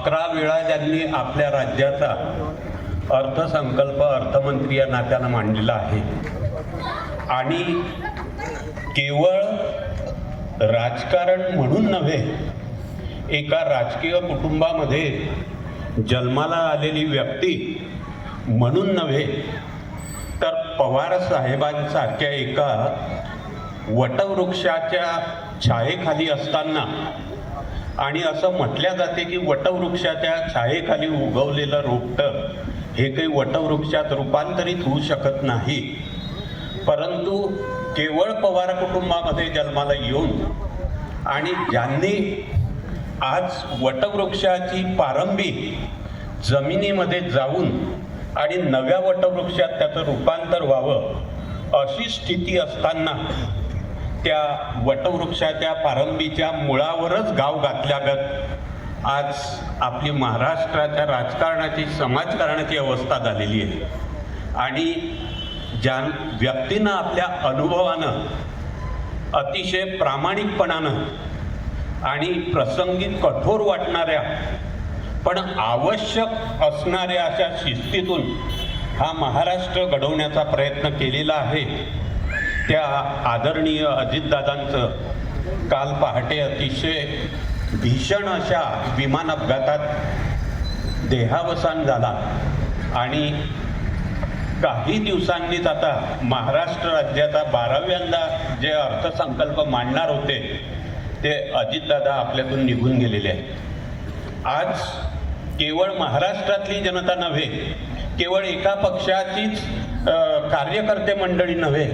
11 वेळा ज्यांनी आपल्या राज्याचा अर्थसंकल्प अर्थमंत्री या नात्यानं मांडलेला आहे आणि केवळ राजकारण म्हणून नव्हे, एका राजकीय कुटुंबामध्ये जन्माला आलेली व्यक्ती म्हणून नव्हे, तर पवार साहेबांसारख्या एका वटवृक्षाच्या छायेखाली असताना, आणि असं म्हटल्या जाते की वटवृक्षाच्या छायेखाली उगवलेलं रोपटं हे काही वटवृक्षात रूपांतरित होऊ शकत नाही, परंतु केवळ पवार कुटुंबामध्ये जन्माला येऊन आणि ज्यांनी आज वटवृक्षाची पारंबी जमिनीमध्ये जाऊन आणि नव्या वटवृक्षात त्याचं रूपांतर व्हावं अशी स्थिती असताना त्या वटवृक्षाच्या पारंबीच्या मुळावरच गाव घातल्यागत आज आपली महाराष्ट्राच्या राजकारणाची समाजकारणाची अवस्था झालेली आहे. आणि ज्या व्यक्तीनं आपल्या अनुभवानं अतिशय प्रामाणिकपणानं आणि प्रसंगी कठोर वाटणाऱ्या पण आवश्यक असणाऱ्या अशा शिस्तीतून हा महाराष्ट्र घडवण्याचा प्रयत्न केलेला आहे, त्या आदरणीय अजितदादांचं काल पहाटे अतिशय भीषण अशा विमान अपघातात देहावसान झाला. आणि काही दिवसांनीच आता महाराष्ट्र राज्याचा 12व्यांदा जे अर्थसंकल्प मांडणार होते ते अजितदादा आपल्यातून निघून गेलेले आहेत. आज केवळ महाराष्ट्रातली जनता नव्हे, केवळ एका पक्षाचीच कार्यकर्ते मंडळी नव्हे,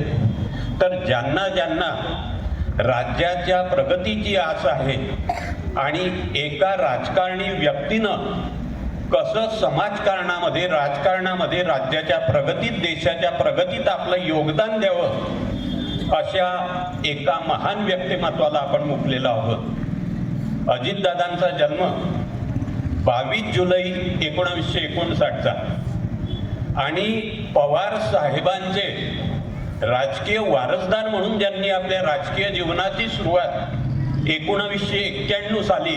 तर ज्यांना ज्यांना राज्याच्या प्रगतीची आस आहे आणि एका राजकारणी व्यक्तीनं कसं समाजकारणामध्ये, राजकारणामध्ये राज्याच्या प्रगतीत, देशाच्या प्रगतीत आपलं योगदान द्यावं अशा एका महान व्यक्तिमत्वाला आपण मुकलेलो आहोत. अजितदादांचा जन्म 22 जुलै 1959चा आणि पवार साहेबांचे राजकीय वारसदार म्हणून ज्यांनी आपल्या राजकीय जीवनाची सुरुवात 1991 साली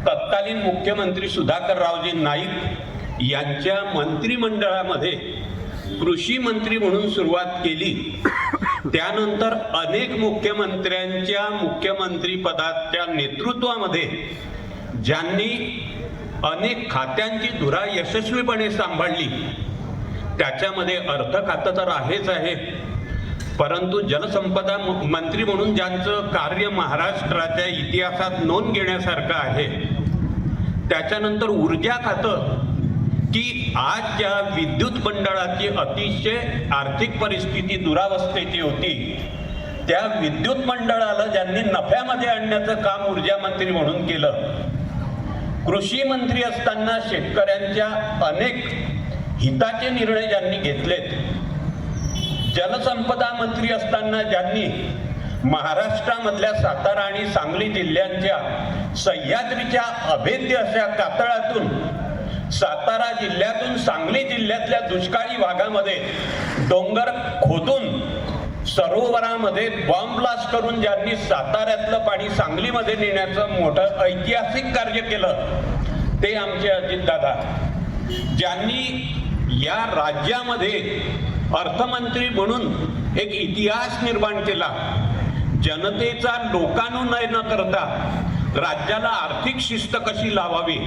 तत्कालीन मुख्यमंत्री सुधाकररावजी नाईक यांच्या मंत्रिमंडळामध्ये कृषी मंत्री म्हणून सुरुवात केली. त्यानंतर अनेक मुख्यमंत्र्यांच्या मुख्यमंत्रीपदाच्या नेतृत्वामध्ये ज्यांनी अनेक खात्यांची धुरा यशस्वीपणे सांभाळली, त्याच्यामध्ये अर्थ खातं तर आहेच आहे, परंतु जलसंपदा मंत्री म्हणून ज्यांचं कार्य महाराष्ट्राच्या इतिहासात नोंद घेण्यासारखं आहे, त्याच्यानंतर ऊर्जा खातं की आज ज्या विद्युत मंडळाची अतिशय आर्थिक परिस्थिती दुरावस्थेची होती, त्या विद्युत मंडळाला ज्यांनी नफ्यामध्ये आणण्याचं काम ऊर्जा मंत्री म्हणून केलं. कृषी मंत्री असताना शेतकऱ्यांच्या अनेक हिताचे निर्णय ज्यांनी घेतलेत. जलसंपदा मंत्री असताना ज्यांनी महाराष्ट्रामधल्या सातारा आणि सांगली जिल्ह्यांच्या सह्याद्रीच्या अभेद्य अशा कातळातून सातारा जिल्ह्यातून सांगली जिल्ह्यातल्या दुष्काळी भागामध्ये डोंगर खोदून सरोवरामध्ये बॉम्ब ब्लास्ट करून ज्यांनी साताऱ्यातलं पाणी सांगलीमध्ये नेण्याचं मोठं ऐतिहासिक कार्य केलं, ते आमचे अजितदादा. ज्यांनी या राज्यामध्ये अर्थमंत्री म्हणून एक इतिहास निर्माण केला. जनतेचा लोकानुनय न करता राज्याला आर्थिक शिस्त कशी लावावी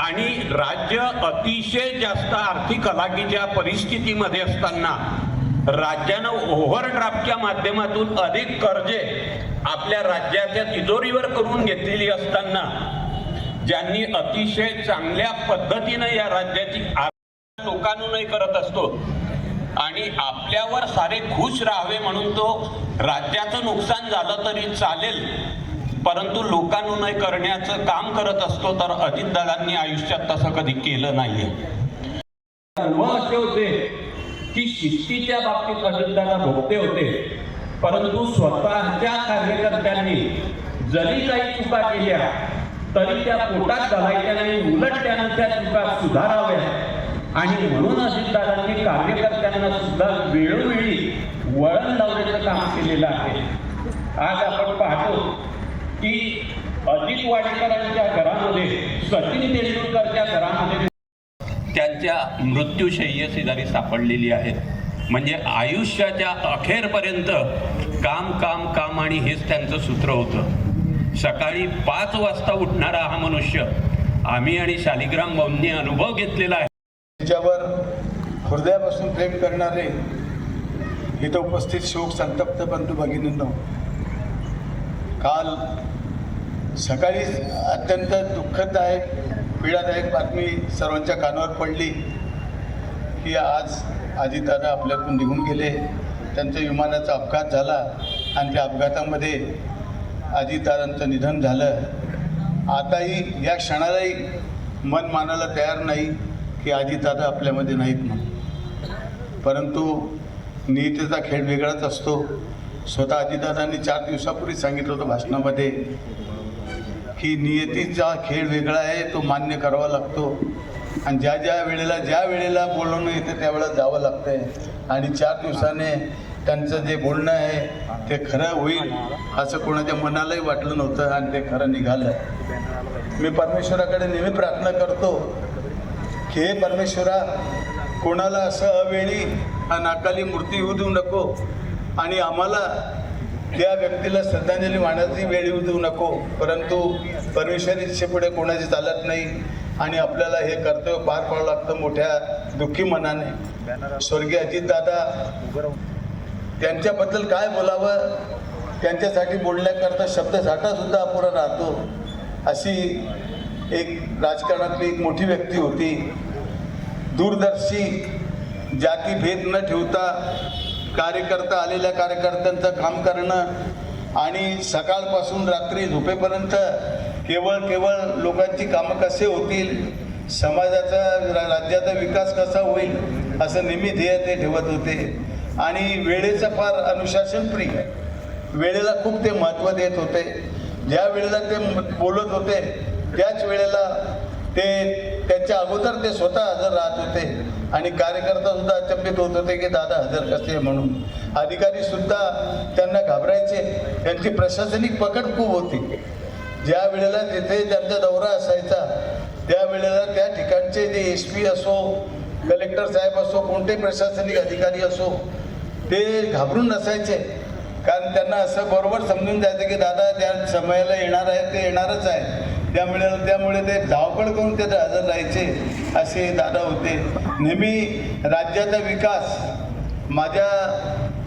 आणि राज्य अतिशय जास्त आर्थिक हलाखीच्या परिस्थितीमध्ये असताना राज्यानं ओव्हरड्राफ्टच्या माध्यमातून अनेक कर्जे आपल्या राज्याच्या तिजोरीवर करून घेतलेली असताना ज्यांनी अतिशय चांगल्या पद्धतीनं या राज्याची लोकानुनय करत असतो आणि आपल्यावर सारे खुश राहावे म्हणून तो राज्याचं नुकसान झालं तरी चालेल परंतु लोकानुनय करण्याचं काम करत असतो, तर अजितदादांनी आयुष्यात तसं कधी केलं नाहीये. अनुभव असे होते की शिस्तीच्या बाबतीत अजितदादा भोगते होते, परंतु स्वतःच्या कार्यकर्त्यांनी जरी काही चुका केल्या तरी त्या पोटात घालायच्या नाही, उलट त्यानं त्या चुका सुधाराव्या. आणि म्हणून अजितदादांनी कार्यकर्त्यांना सुद्धा वेळोवेळी वळण लावण्याचं काम केलेलं आहे. आज आपण पाहतो की अजित वाडेकरांच्या घरामध्ये, सचिन तेंडुलकरच्या घरामध्ये त्यांच्या मृत्यूशय्येशेजारी सापडलेली आहेत. म्हणजे आयुष्याच्या अखेरपर्यंत काम काम काम आणि हेच त्यांचं सूत्र होतं. सकाळी 5 वाजता उठणारा हा मनुष्य आम्ही आणि शालिग्राम भाऊंनी अनुभव घेतलेला आहे. त्याच्यावर हृदयापासून प्रेम करणारे इथं उपस्थित शोक संतप्त बंधू भगिनींनो, काल सकाळी अत्यंत दुःखदायक पीडादायक बातमी सर्वांच्या कानावर पडली की आज अजितदादा आपल्यातून निघून गेले. त्यांच्या विमानाचा अपघात झाला आणि त्या अपघातामध्ये अजितदादांचं निधन झालं. आताही या क्षणालाही मन मानायला तयार नाही की अजितदादा आपल्यामध्ये नाहीत म्हणून, परंतु नियतीचा खेळ वेगळाच असतो. स्वतः अजितदादांनी 4 दिवसापूर्वी सांगितलं होतं भाषणामध्ये की नियतीचा खेळ वेगळा आहे, तो मान्य करावा लागतो आणि ज्या वेळेला बोलणं येतं त्यावेळेला जावं लागतं आहे. आणि 4 दिवसाने त्यांचं जे बोलणं आहे ते खरं होईल असं कोणाच्या मनालाही वाटलं नव्हतं आणि ते खरं निघालं. मी परमेश्वराकडे नेहमी प्रार्थना करतो की हे परमेश्वरा, कोणाला असं अवेळी अनाकाली मृत्यू येऊ देऊ नको आणि आम्हाला त्या व्यक्तीला श्रद्धांजली वाहण्याची वेळ येऊ देऊ नको. परंतु परमेश्वर इच्छेपुढे कोणाची चालत नाही आणि आपल्याला हे कर्तव्य पार पाडावं लागतं मोठ्या दुःखी मनाने. स्वर्गीय अजितदादा, त्यांच्याबद्दल काय बोलावं, त्यांच्यासाठी बोलण्याकरता शब्दसाठासुद्धा अपुरा राहतो. अशी एक राजकारणातली एक मोठी व्यक्ती होती. दूरदर्शी, जातीभेद न ठेवता कार्यकर्ता आलेल्या कार्यकर्त्यांचं काम करणं आणि सकाळपासून रात्री झोपेपर्यंत केवळ लोकांची कामं कसे होतील, समाजाचा राज्याचा विकास कसा होईल असं नेहमी ध्येय ते ठेवत होते. आणि वेळेचं फार अनुशासनप्रिय, वेळेला खूप ते महत्त्व देत होते. ज्या वेळेला ते बोलत होते त्याच वेळेला ते त्यांच्या अगोदर ते स्वतः हजर राहत होते आणि कार्यकर्तासुद्धा अचंबित होत होते की दादा हजर कसे म्हणून. अधिकारीसुद्धा त्यांना घाबरायचे. त्यांची प्रशासनिक पकड खूप होती. ज्या वेळेला तिथे त्यांचा दौरा असायचा त्यावेळेला त्या ठिकाणचे जे SP असो, कलेक्टर साहेब असो, कोणतेही प्रशासनिक अधिकारी असो, ते घाबरून नसायचे. कारण त्यांना असं बरोबर समजून जायचं की दादा त्या समयाला येणार आहे, ते येणारच आहे. त्यामुळे ते धावपळ करून तिथे हजर राहायचे. असे दादा होते. नेहमी राज्याचा विकास, माझ्या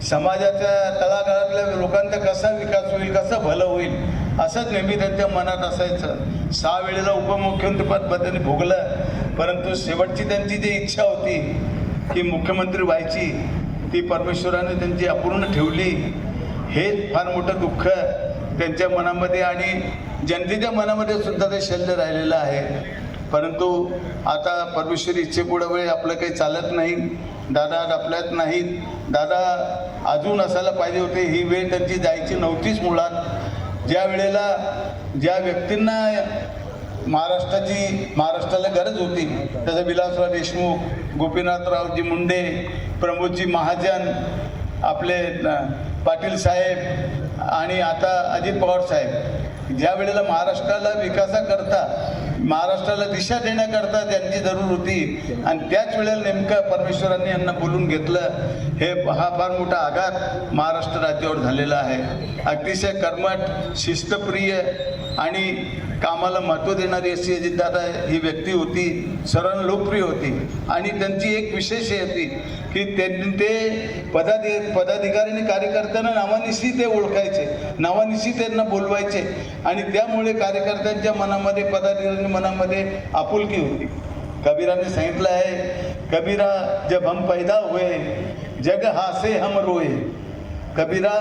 समाजाच्या तळागाळातल्या लोकांचा कसा विकास होईल, कसं भलं होईल असंच नेहमी त्यांच्या मनात असायचं. 6 वेळेला उपमुख्यमंत्रीपद त्यांनी भोगलं, परंतु शेवटची त्यांची जी इच्छा होती की मुख्यमंत्री व्हायची ती परमेश्वराने त्यांची अपूर्ण ठेवली. हे फार मोठं दुःख त्यांच्या मनामध्ये आणि जनतेच्या मनामध्ये सुद्धा ते शल्य राहिलेलं आहे. परंतु आता परमेश्वरी इच्छेपुढे आपलं काही चालत नाही. दादा आपल्यात नाहीत. दादा अजून असायला पाहिजे होते. ही वेळ त्यांची जायची नव्हतीच मुळात. ज्या वेळेला ज्या व्यक्तींना महाराष्ट्राला गरज होती, जसं विलासराव देशमुख, गोपीनाथरावजी मुंडे, प्रमोदजी महाजन, आपले पाटील साहेब आणि आता अजित पवार साहेब, ज्या वेळेला महाराष्ट्राला विकासाकरता, महाराष्ट्राला दिशा देण्याकरता त्यांची जरूर होती आणि त्याच वेळेला नेमकं परमेश्वरांनी यांना बोलून घेतलं. हा फार मोठा आघात महाराष्ट्र राज्यावर झालेला आहे. अतिशय कर्मठ, शिस्तप्रिय आणि कामाला महत्त्व देणारी अशी अजितदादा ही व्यक्ती होती. सर्वांना लोकप्रिय होती आणि त्यांची एक विशेष होती की त्यांनी ते पदाधिकारी आणि कार्यकर्त्यांना नावानिशी ते ओळखायचे, नावानिशी त्यांना बोलवायचे आणि त्यामुळे कार्यकर्त्यांच्या मनामध्ये, पदाधिकाऱ्यांच्या मनामध्ये आपुलकी होती. कबीराने सांगितलं आहे, कबीरा जब हम पैदा हुए जग हासे हम रोए. कबीरा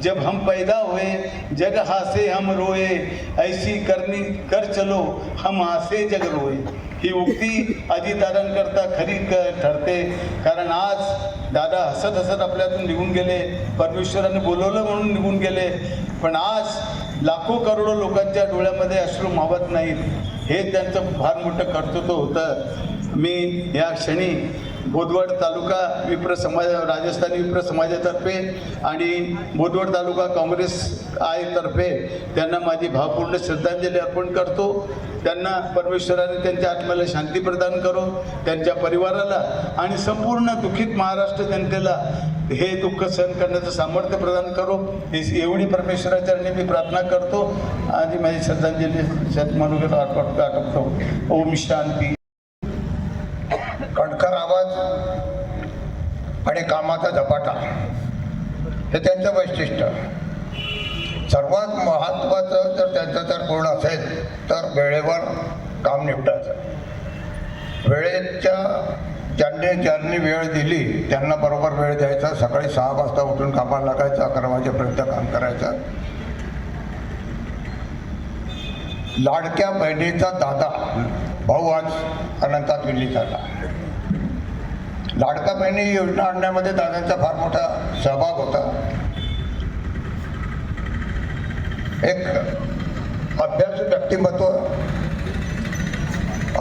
जब हम पैदा हुए जग हासे हम रोए, ऐसी करनी कर चलो हम हासे जग रोए. ही उक्ती अजितदादांकरता खरी ठरते. कारण आज दादा हसत हसत आपल्यातून निघून गेले. परमेश्वराने बोलवलं म्हणून निघून गेले. पण आज लाखो करोडो लोकांच्या डोळ्यामध्ये अश्रू मावत नाहीत. हे त्यांचं फार मोठं कर्तृत्व होतं. मी या क्षणी बोदवड तालुका विप्र समाज राजस्थानी विप्र समाजातर्फे आणि बोदवड तालुका काँग्रेस तर्फे त्यांना माझी भावपूर्ण श्रद्धांजली अर्पण करतो. त्यांना परमेश्वराने त्यांच्या आत्म्याला शांती प्रदान करो, त्यांच्या परिवाराला आणि संपूर्ण दुःखित महाराष्ट्र जनतेला हे दुःख सहन करण्याचं सामर्थ्य प्रदान करो, ही एवढी परमेश्वराचरणी मी प्रार्थना करतो आणि माझी श्रद्धांजली मनोगत आटोपतो. ओम शांती. कणखर आवाज आणि कामाचा झपाटा हे त्यांचं वैशिष्ट्य. सर्वात महत्त्वाचं जर त्यांचं जर गुण असेल तर वेळेवर काम निपटायचं. वेळेच्या ज्यांनी वेळ दिली त्यांना बरोबर वेळ द्यायचा. सकाळी 6 वाजता उठून कामाला लागायचं, 11 वाजेपर्यंत काम करायचं. लाडक्या बहिणीचा दादा भाऊ आज अनंतात विलीन झाला. लाडका बहिणी योजना आणण्यामध्ये दादांचा फार मोठा सहभाग होता. एक अभ्यासू व्यक्तिमत्व.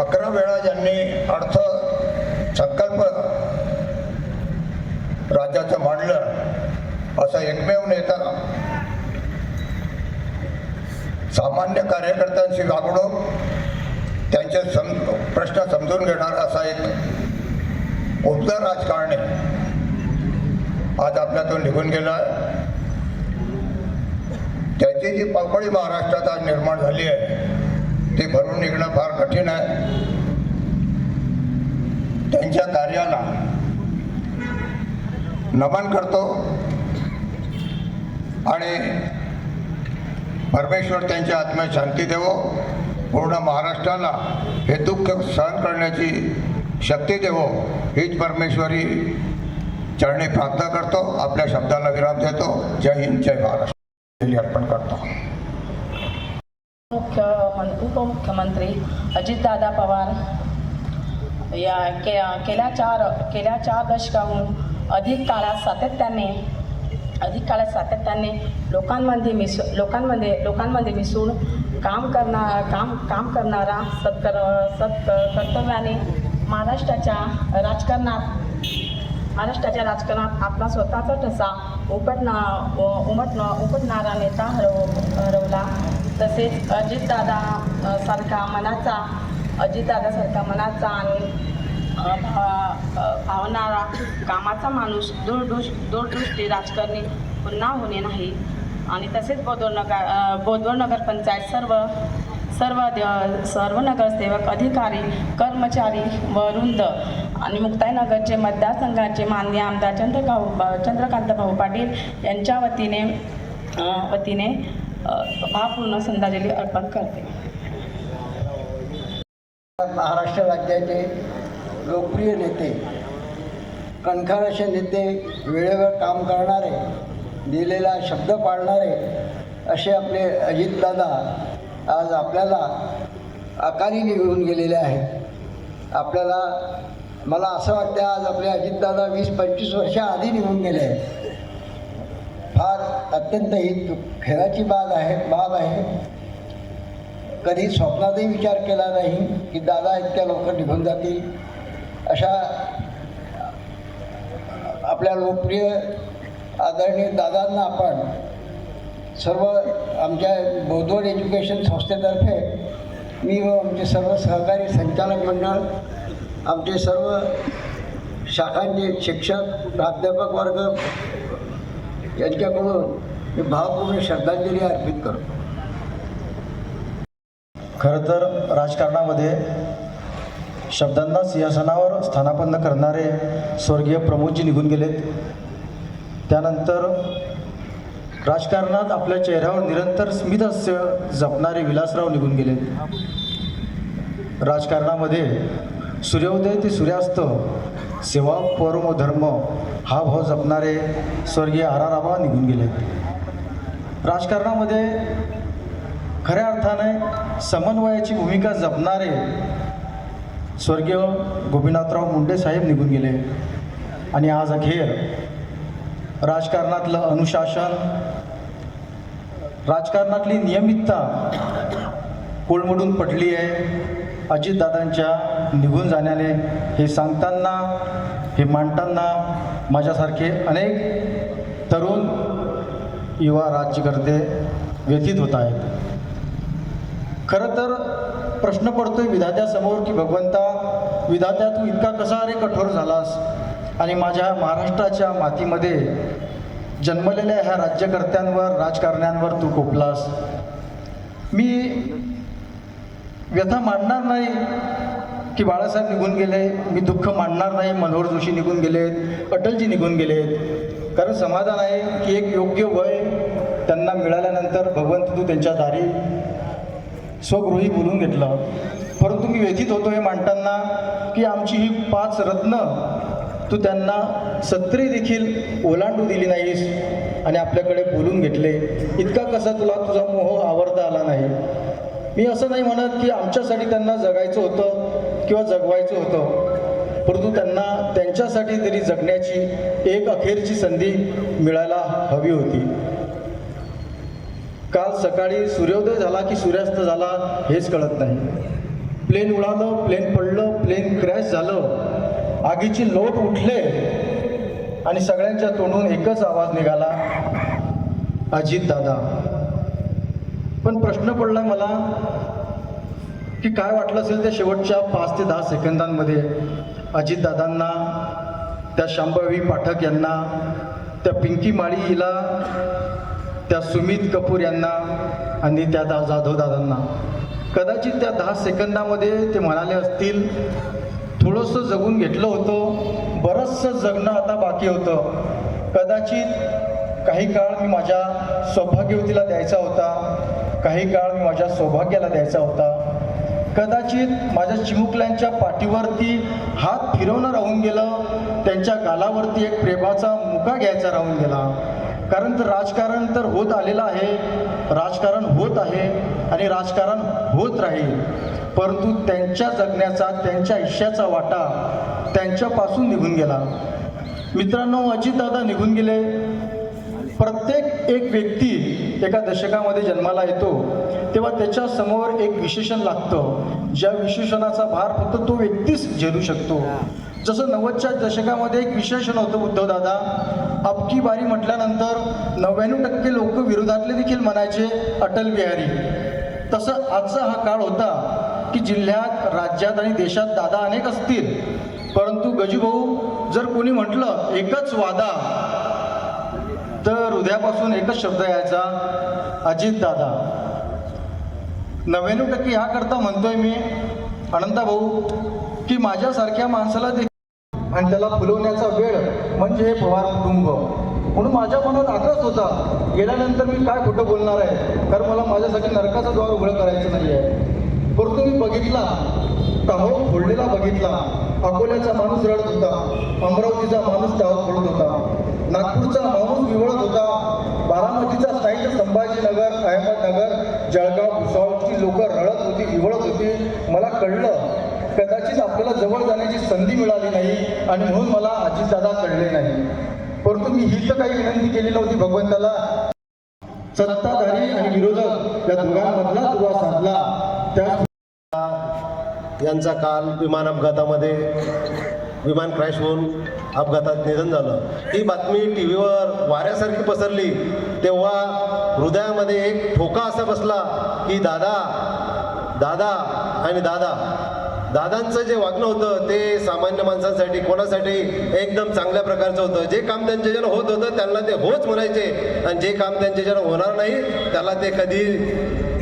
11 वेळा ज्यांनी अर्थ संकल्प राज्याचं मांडलं असा एकमेव नेता. सामान्य कार्यकर्त्यांची वागणूक, त्यांचे प्रश्न समजून घेणार असा एक उबदार राजकारणी आज आपल्यातून निघून गेला. त्याची जी पळपळी महाराष्ट्रात आज निर्माण झाली आहे ती भरून निघणं फार कठीण आहे. त्यांच्या कार्याला नमन करतो आणि परमेश्वर त्यांच्या आत्म्यात शांती देवो. पूर्ण महाराष्ट्राला हे दुःख सहन करण्याची शक्ती देवो हीच परमेश्वरी चरणी प्रार्थना करतो. आपल्या शब्दाला विराम देतो. जय हिंद, जय महाराष्ट्र अर्पण करतो. उपमुख्यमंत्री अजितदादा पवार या गेल्या चार दशकाहून अधिक काळात सातत्याने लोकांमध्ये मिसळून काम करणारा कर्तव्याने महाराष्ट्राच्या राजकारणात आपला स्वतःचा ठसा उमटणारा नेता हरवला. तसेच अजितदादा सारखा मनाचा आणि भावणारा कामाचा माणूस दूरदृष्टी राजकारणी पुन्हा होणे नाही. आणि तसेच बोदवड नगरपंचायत सर्व नगरसेवक, अधिकारी, कर्मचारी व वृंद आणि मुक्ताईनगरचे मतदारसंघाचे माननीय आमदार चंद्रकांत भाऊ पाटील यांच्या वतीने भावपूर्ण श्रद्धांजली अर्पण करते. महाराष्ट्र राज्याचे लोकप्रिय नेते, कणखर असे नेते, वेळेवर काम करणारे, दिलेला शब्द पाळणारे असे आपले अजितदादा आज आपल्याला अकाली निघून गेलेले आहेत. मला असं वाटतं आज आपले अजितदादा 20-25 वर्षाआधी निघून गेले आहेत. फार अत्यंत ही खेळाची बाब आहे. कधी स्वप्नातही विचार केला नाही की दादा इतक्या लवकर निघून जातील. अशा आपल्या लोकप्रिय आदरणीय दादांना आपण सर्व आमच्या बोदवड एज्युकेशन संस्थेतर्फे मी व आमचे सर्व सहकारी संचालक मंडळ, आमचे सर्व शाखांचे शिक्षक, प्राध्यापक वर्ग यांच्याकडून मी भावपूर्ण श्रद्धांजली अर्पित करतो. खरं तर राजकारणामध्ये शब्दांना सिंहासनावर स्थानापन्न करणारे स्वर्गीय प्रमोदजी निघून गेलेत. त्यानंतर राजकारणात आपल्या चेहऱ्यावर निरंतर स्मितहास्य जपणारे विलासराव निघून गेलेत. राजकारणामध्ये सूर्योदय ते सूर्यास्त, सेवा परमो धर्म हा भाव जपणारे स्वर्गीय आर.आर. आबा निघून गेलेत. राजकारणामध्ये खऱ्या अर्थाने समन्वयाची भूमिका जपणारे स्वर्गीय गोपीनाथराव मुंडे साहेब निघून गेले. आणि आज अखेर राजकारणातलं अनुशासन, राजकारणातली नियमितता कोलमडून पडली आहे. अजितदादांच्या निघून जाण्याने हे सांगताना, हे मांडताना माझ्यासारखे अनेक तरुण युवा राज्यकर्ते व्यथित होत आहेत. खरं तर प्रश्न पडतोय विधात्यासमोर की भगवंता, विधात्या तू इतका कसा रे कठोर झालास आणि माझ्या महाराष्ट्राच्या मातीमध्ये जन्मलेल्या ह्या राज्यकर्त्यांवर, राजकारण्यांवर तू कोपलास. मी व्यथा मांडणार नाही की बाळासाहेब निघून गेले, मी दुःख मांडणार नाही मनोहर जोशी निघून गेलेत, अटलजी निघून गेलेत. कारण समाधान आहे की एक योग्य वय त्यांना मिळाल्यानंतर भगवंत तू त्यांच्या दारी स्वगृही बोलून घेतलं. परंतु मी व्यथित होतो हे मांडताना की आमची ही 5 रत्न तू त्यांना सत्री देखील ओलांडू दिली नाहीस आणि आपल्याकडे बोलून घेतले. इतका कसा तुला तुझा मोह आवरता आला नाही. मी असं नाही म्हणत की आमच्यासाठी त्यांना जगायचं होतं किंवा जगवायचं होतं, परंतु त्यांना त्यांच्यासाठी तरी जगण्याची एक अखेरची संधी मिळायला हवी होती. काल सकाळी सूर्योदय झाला की सूर्यास्त झाला हेच कळत नाही. प्लेन उडालं, प्लेन पडलं, प्लेन क्रॅश झालं, आगीची लोट उठले आणि सगळ्यांच्या तोंडून एकच आवाज निघाला, अजित दादा. पण प्रश्न पडला मला की काय वाटलं असेल त्या शेवटच्या 5 ते 10 सेकंदांमध्ये अजितदादांना, त्या शांभवी पाठक यांना, त्या पिंकी माळी हिला, त्या सुमित कपूर यांना आणि त्या जाधव दादांना. कदाचित त्या 10 सेकंदामध्ये ते म्हणाले असतील, थोडंसं जगून घेतलं होतं, बरंचसं जगणं आता बाकी होतं. कदाचित काही काळ मी माझ्या सौभाग्यवतीला द्यायचा होता, काही काळ मी माझ्या सौभाग्याला द्यायचा होता. कदाचित माझ्या चिमुकल्यांच्या पाठीवरती हात फिरवणं राहून गेलं, त्यांच्या गालावरती एक प्रेमाचा मुका घ्यायचा राहून गेला. कारण तर राजकारण तर होत आलेलं आहे, राजकारण होत आहे आणि राजकारण होत राहील. परंतु त्यांच्या जगण्याचा, त्यांच्या आयुष्याचा वाटा त्यांच्यापासून निघून गेला. मित्रांनो, अजितदादा निघून गेले. प्रत्येक एक व्यक्ती एका दशकामध्ये जन्माला येतो तेव्हा त्याच्यासमोर एक विशेषण लागतं, ज्या विशेषणाचा भार फक्त तो व्यक्तीच झेलू शकतो. जसं 90च्या दशकामध्ये एक विशेषण होतं उद्धवदादा, अबकी बारी म्हटल्यानंतर 99% लोक विरोधातले देखील म्हणायचे अटल बिहारी. तसं आजचा हा काळ होता की जिल्ह्यात, राज्यात आणि देशात दादा अनेक असतील, परंतु गजूभाऊ जर कोणी म्हटलं एकच वादा, तर हृदयापासून एकच शब्द यायचा, अजितदादा. 99% ह्या करता म्हणतोय मी अनंता भाऊ की माझ्यासारख्या माणसाला देखील आणि त्याला फुलवण्याचा वेळ म्हणजे हे पवार कुटुंब. म्हणून माझ्या मनात आग्रह होता, गेल्यानंतर मी काय खोटं बोलणार आहे, कारण मला माझ्यासाठी नरकाचं द्वार उघडं करायचं नाही आहे. परंतु मी बघितला, काहो फोडलेला बघितला. अकोल्याचा माणूस रडत होता, अमरावतीचा माणूस त्यावर पडत होता, नागपूरचा माणूस विवळत होता, बारामतीचा साईड, संभाजीनगर, अहमदनगर, जळगाव, भुसावळची लोक रडत होती, विवळत होती. मला कळलं कदाचित आपल्याला जवळ जाण्याची संधी मिळाली नाही आणि म्हणून मला अजितदादा कळले नाही. परंतु मी ही तर काही विनंती केली नव्हती भगवंताला. सत्ताधारी आणि विरोधक या दोघांमधला दुवा साधला. त्या यांचा काल विमान अपघातामध्ये विमान क्रॅश होऊन अपघातात निधन झालं. ही बातमी टी व्हीवर वाऱ्यासारखी पसरली तेव्हा हृदयामध्ये एक ठोका असा बसला की दादा दादा आणि दादा. दादांचं जे वागणं होतं ते सामान्य माणसांसाठी, कोणासाठी एकदम चांगल्या प्रकारचं होतं. जे काम त्यांच्याच्यानं होत होतं त्यांना ते होच म्हणायचे आणि जे काम त्यांच्याच्यानं होणार नाही त्याला ते कधी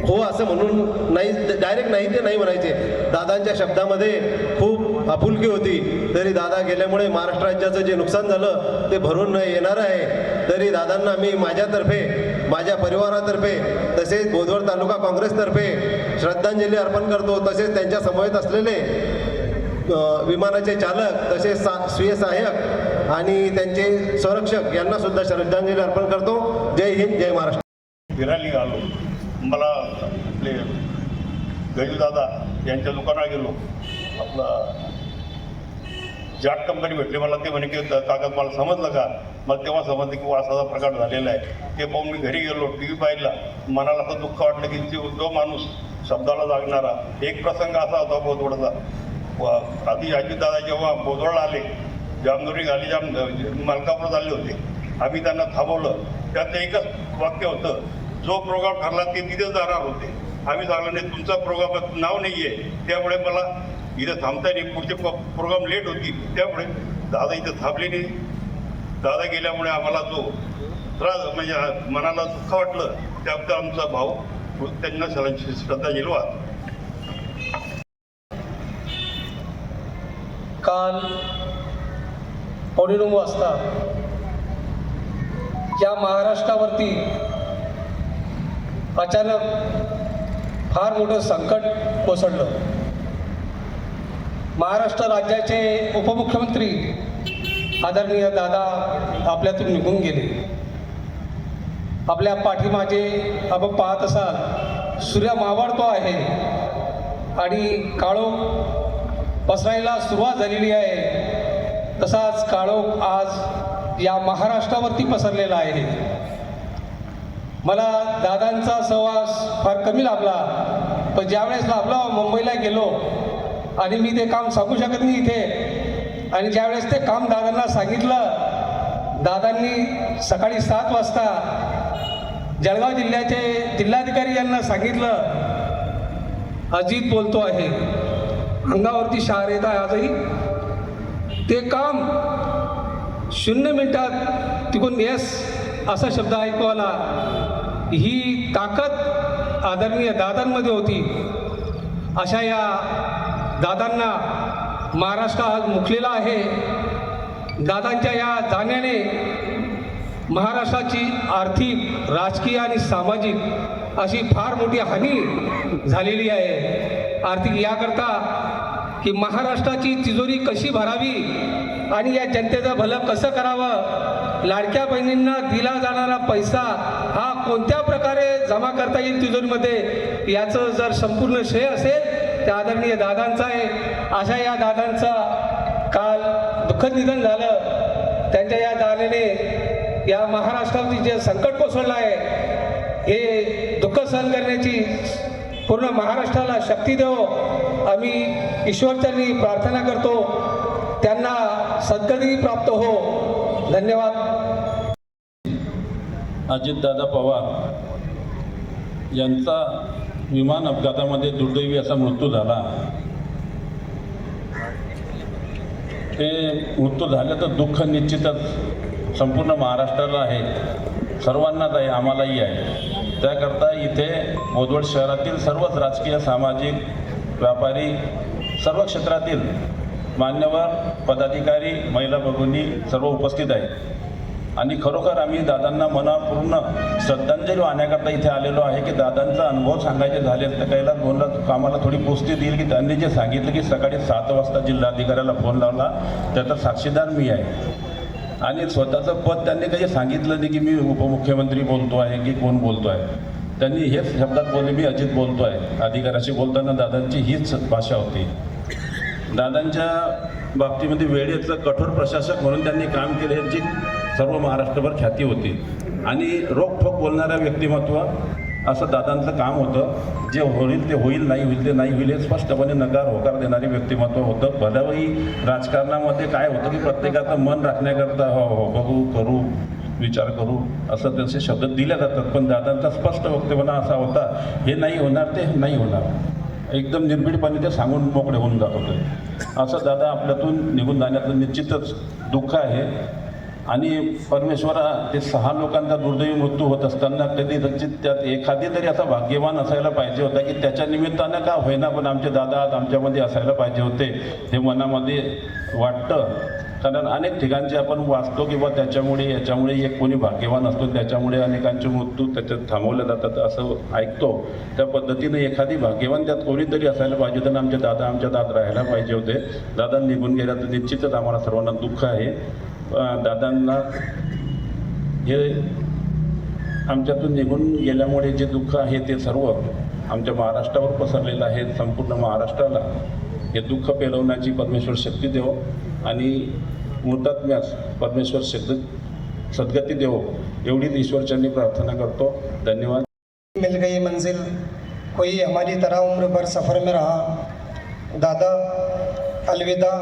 हो असं म्हणून नाही, डायरेक्ट नाही ते नाही म्हणायचे. दादांच्या शब्दामध्ये खूप आपुलकी होती. तरी दादा गेल्यामुळे महाराष्ट्र राज्याचं जे नुकसान झालं ते भरून येणार आहे. तरी दादांना मी माझ्यातर्फे, माझ्या परिवारातर्फे, तसेच बोदवड तालुका काँग्रेसतर्फे श्रद्धांजली अर्पण करतो. तसेच त्यांच्या समवेत असलेले विमानाचे चालक, तसेच स्वीय सहाय्यक आणि त्यांचे संरक्षक यांना सुद्धा श्रद्धांजली अर्पण करतो. जय हिंद, जय महाराष्ट्र. फिरायला आलो, मला आपले गजूदादा यांच्या दुकानात गेलो. आपला जाट कंपनी भेटली मला. ते म्हणे की कागद मला समजलं का? मला तेव्हा समजलं की असा प्रकार झालेला आहे. ते पाहून मी घरी गेलो, टी व्ही पाहिला. मनाला असं दुःख वाटलं की जो माणूस शब्दाला जागणारा. एक प्रसंग असा होता बहुत थोडासा आधी अजितदादा जेव्हा बोदवळला आले, जामदुरी आले, मलकापुरात आले होते, आम्ही त्यांना थांबवलं. त्यात एकच वाक्य होतं, जो प्रोग्राम ठरला ते तिथेच जाणार होते. आम्ही सांगलं नाही, तुमचा प्रोग्रामात नाव नाही आहे, त्यामुळे मला इथं थांबता नाही, पुढचे प्रोग्राम लेट होतील, त्यामुळे दादा इथं थांबले नाही. दादा गेल्यामुळे आम्हाला जो त्रास म्हणजे मनाला दुःख वाटलं, त्याबद्दल आमचा भाऊ त्यांना सर्वांची श्रद्धांजली वाहतो. काल 9:15 वाजता या महाराष्ट्रावरती अचानक फार मोठं संकट कोसळलं. महाराष्ट्र राज्याचे उपमुख्यमंत्री आदरणीय दादा आपल्यातून निघून गेले. आपल्या पाठीमागे आपण पाहत असाल सूर्य मावळतो आहे आणि काळोख पसरायला सुरुवात झालेली आहे. तसाच काळोख आज या महाराष्ट्रावरती पसरलेला आहे. मला दादांचा सहवास फार कमी लाभला, पण ज्यावेळेस लाभला मुंबईला गेलो आणि मी ते काम सांगू शकत नाही इथे. आणि ज्यावेळेस ते काम दादांना सांगितलं, दादांनी सकाळी 7 वाजता जळगाव जिल्ह्याचे जिल्हाधिकारी यांना सांगितलं, अजित बोलतो आहे. अंगावरती शहार येत आहे आजही. ते काम 0 मिनिटात तिकडून येस असा शब्द ऐकू आला. ही ताकद आदरणीय दादांमध्ये होती. अशा या दादांना महाराष्ट्र आज मुकलेला आहे. दादांच्या या जाण्याने महाराष्ट्राची आर्थिक, राजकीय आणि सामाजिक अशी फार मोठी हानी झालेली आहे. आर्थिक याकरता की महाराष्ट्राची तिजोरी कशी भरावी आणि या जनतेचं भलं कसं करावं, लाडक्या बहिणींना दिला जाणारा पैसा हा कोणत्या प्रकारे जमा करता येईल तिजोरीमध्ये, याचं जर संपूर्ण श्रेय असेल त्या आदरणीय दादांचा आहे. अशा या दादांचा काल दुःखद निधन झालं. त्यांच्या या दानाने या महाराष्ट्रावरती जे संकट कोसळलं आहे, हे दुःख सहन करण्याची पूर्ण महाराष्ट्राला शक्ती देवो आम्ही ईश्वरचरणी प्रार्थना करतो. त्यांना सद्गती प्राप्त हो. धन्यवाद. अजितदादा पवार यांचा विमान अपघातामध्ये दुर्दैवी असा मृत्यू झाला. ते मृत्यू झाल्याचं दुःख निश्चितच संपूर्ण महाराष्ट्राला आहे, सर्वांनाच आहे, आम्हालाही आहे. त्याकरता इथे बोदवड शहरातील सर्वच राजकीय, सामाजिक, व्यापारी, सर्व क्षेत्रातील मान्यवर पदाधिकारी, महिला भगिनी सर्व उपस्थित आहेत. आणि खरोखर आम्ही दादांना मनापूर्ण श्रद्धांजली वाहण्याकरता इथे आलेलो आहे की दादांचा अनुभव सांगायचे झाले तर कैलास बोलला आम्हाला थोडी पुष्टी देईल की त्यांनी जे सांगितलं की सकाळी 7 वाजता जिल्हाधिकाऱ्याला फोन लावला, त्याचा साक्षीदार मी आहे. आणि स्वतःचं पद त्यांनी काही सांगितलं नाही की मी उपमुख्यमंत्री बोलतो आहे की कोण बोलतो आहे. त्यांनी हेच शब्दात बोलले, मी अजित बोलतो आहे. अधिकाऱ्याशी बोलताना दादांची हीच भाषा होती. दादांच्या बाबतीमध्ये वेळेचं कठोर प्रशासक म्हणून त्यांनी काम केले, यांची सर्व महाराष्ट्रभर ख्याती होती. आणि रोखठोक बोलणाऱ्या व्यक्तिमत्व असं दादांचं काम होतं. जे होईल ते होईल, नाही होईल ते नाही होईल हे स्पष्टपणे नकार होकार देणारे व्यक्तिमत्व होतं. भल्याही राजकारणामध्ये काय होतं की प्रत्येकाचं मन राखण्याकरता हो हो बघू करू विचार करू असं त्यांचे शब्द दिले जातात. पण दादांचा स्पष्ट वक्तव्य असा होता, हे नाही होणार ते नाही होणार, एकदम निर्भीडपणे ते सांगून मोकळे होऊन जात होते. असं दादा आपल्यातून निघून जाण्याचं निश्चितच दुःख आहे. आणि परमेश्वरा ते 6 लोकांचा दुर्दैवी मृत्यू होत असताना कधी त्यात एखादी तरी असा भाग्यवान असायला पाहिजे होता की त्याच्या निमित्तानं का होईना पण आमचे दादा आज आमच्यामध्ये असायला पाहिजे होते, हे मनामध्ये वाटतं. कारण अनेक ठिकाणचे आपण वाचतो किंवा त्याच्यामुळे याच्यामुळे एक कोणी भाग्यवान असतो, त्याच्यामुळे अनेकांचे मृत्यू त्याच्यात थांबवले जातात असं ऐकतो. त्या पद्धतीने एखादी भाग्यवान त्यात कोणीतरी असायला पाहिजे होतं. आमचे दादा आमच्या दात राहायला पाहिजे होते. दादा निघून गेल्याचं निश्चितच आम्हाला सर्वांना दुःख आहे. दादांना हे आमच्यातून निघून गेल्यामुळे जे दुःख आहे ते सर्व आमच्या महाराष्ट्रावर पसरलेलं आहे. संपूर्ण महाराष्ट्राला हे दुःख पेलवण्याची परमेश्वर शक्ती देवो आणि मृतात्म्यास परमेश्वर सद्गती देवो एवढीच ईश्वरचरणी प्रार्थना करतो. धन्यवाद. मिल गई मंजिल कोई हमारी तरह उम्र भर सफ़र में रहा. दादा अलविदा।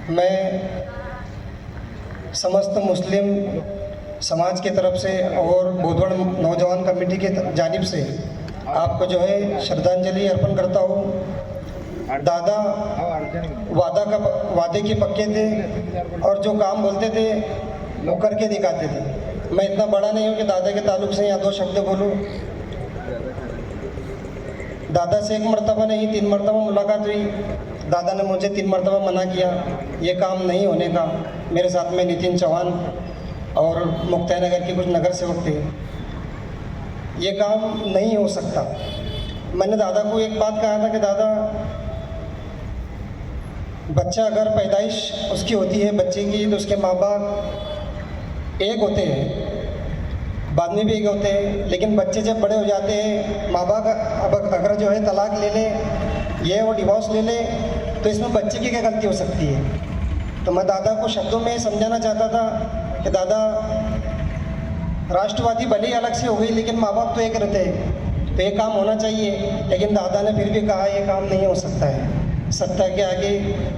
मैं समस्त मुस्लिम समाज की तरफ से और बोधवड़ नौजवान कमेटी की जानिब से आपको जो है श्रद्धांजलि अर्पण करता हूँ। दादा वादे के पक्के थे और जो काम बोलते थे वो करके दिखाते थे। मैं इतना बड़ा नहीं हूँ कि दादा के ताल्लुक से यहाँ 2 शब्द बोलूँ। दादा से 1 मरतबा नहीं 3 मरतबा मुलाकात हुई। दादा ने मुझे 3 मरतबा मना किया, ये काम नहीं होने का। मेरे साथ में नितिन चौहान और मुक्ता नगर के कुछ नगर सेवक थे। ये काम नहीं हो सकता। मैंने दादा को एक बात कहा था कि दादा, बच्चा अगर पैदाइश उसकी होती है बच्चे की, तो उसके माँ बाप एक होते हैं, बाद में भी एक होते हैं। लेकिन बच्चे जब बड़े हो जाते हैं, माँ बाप अब अगर जो है तलाक ले ले, ये वो डिवोर्स ले ले, तो इसमें बच्चे की क्या गलती हो सकती है। तो मैं दादा को शब्दों में समझाना चाहता था कि दादा, राष्ट्रवादी भले ही अलग से हो गई लेकिन माँ बाप तो एक रहते हैं, तो ये काम होना चाहिए। लेकिन दादा ने फिर भी कहा ये काम नहीं हो सकता है, सत्ता के आगे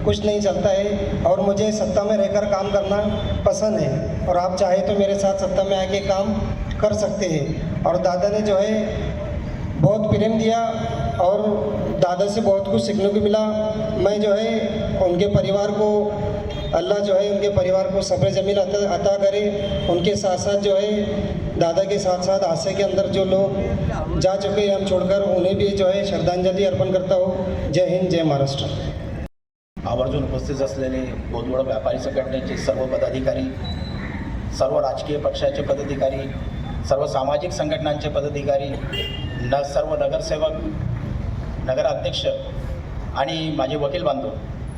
कुछ नहीं चलता है और मुझे सत्ता में रहकर काम करना पसंद है और आप चाहे तो मेरे साथ सत्ता में आके काम कर सकते हैं। और दादा ने जो है बहुत प्रेम दिया और दादा से बहुत कुछ सीखने को मिला। मैं जो है उनके परिवार को, अल्लाह जो है उनके परिवार को सब्र जमीन अता करे। उनके साथ साथ जो है दादा के साथ साथ हादसे के अंदर जो लोग जा चुके हैं हम छोड़कर, उन्हें भी जो है श्रद्धांजलि अर्पण करता हूँ। जय हिंद, जय महाराष्ट्र। आवर्जून उपस्थित असलेले बोधवड व्यापारी संघटनेचे सर्व पदाधिकारी, सर्व राजकीय पक्षाचे पदाधिकारी, सर्व सामाजिक संघटनांचे पदाधिकारी, सर्व नगरसेवक, नगराध्यक्ष आणि माझे वकील बांधव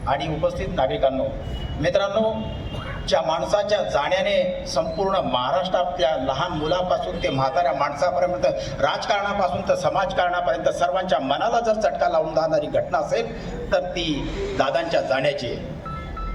आणि उपस्थित नागरिकांनो, मित्रांनो, ज्या माणसाच्या जाण्याने संपूर्ण महाराष्ट्रातल्या लहान मुलापासून ते म्हाताऱ्या माणसापर्यंत, राजकारणापासून तर समाजकारणापर्यंत सर्वांच्या मनाला जर चटका लावून जाणारी घटना असेल तर ती दादांच्या जाण्याची आहे.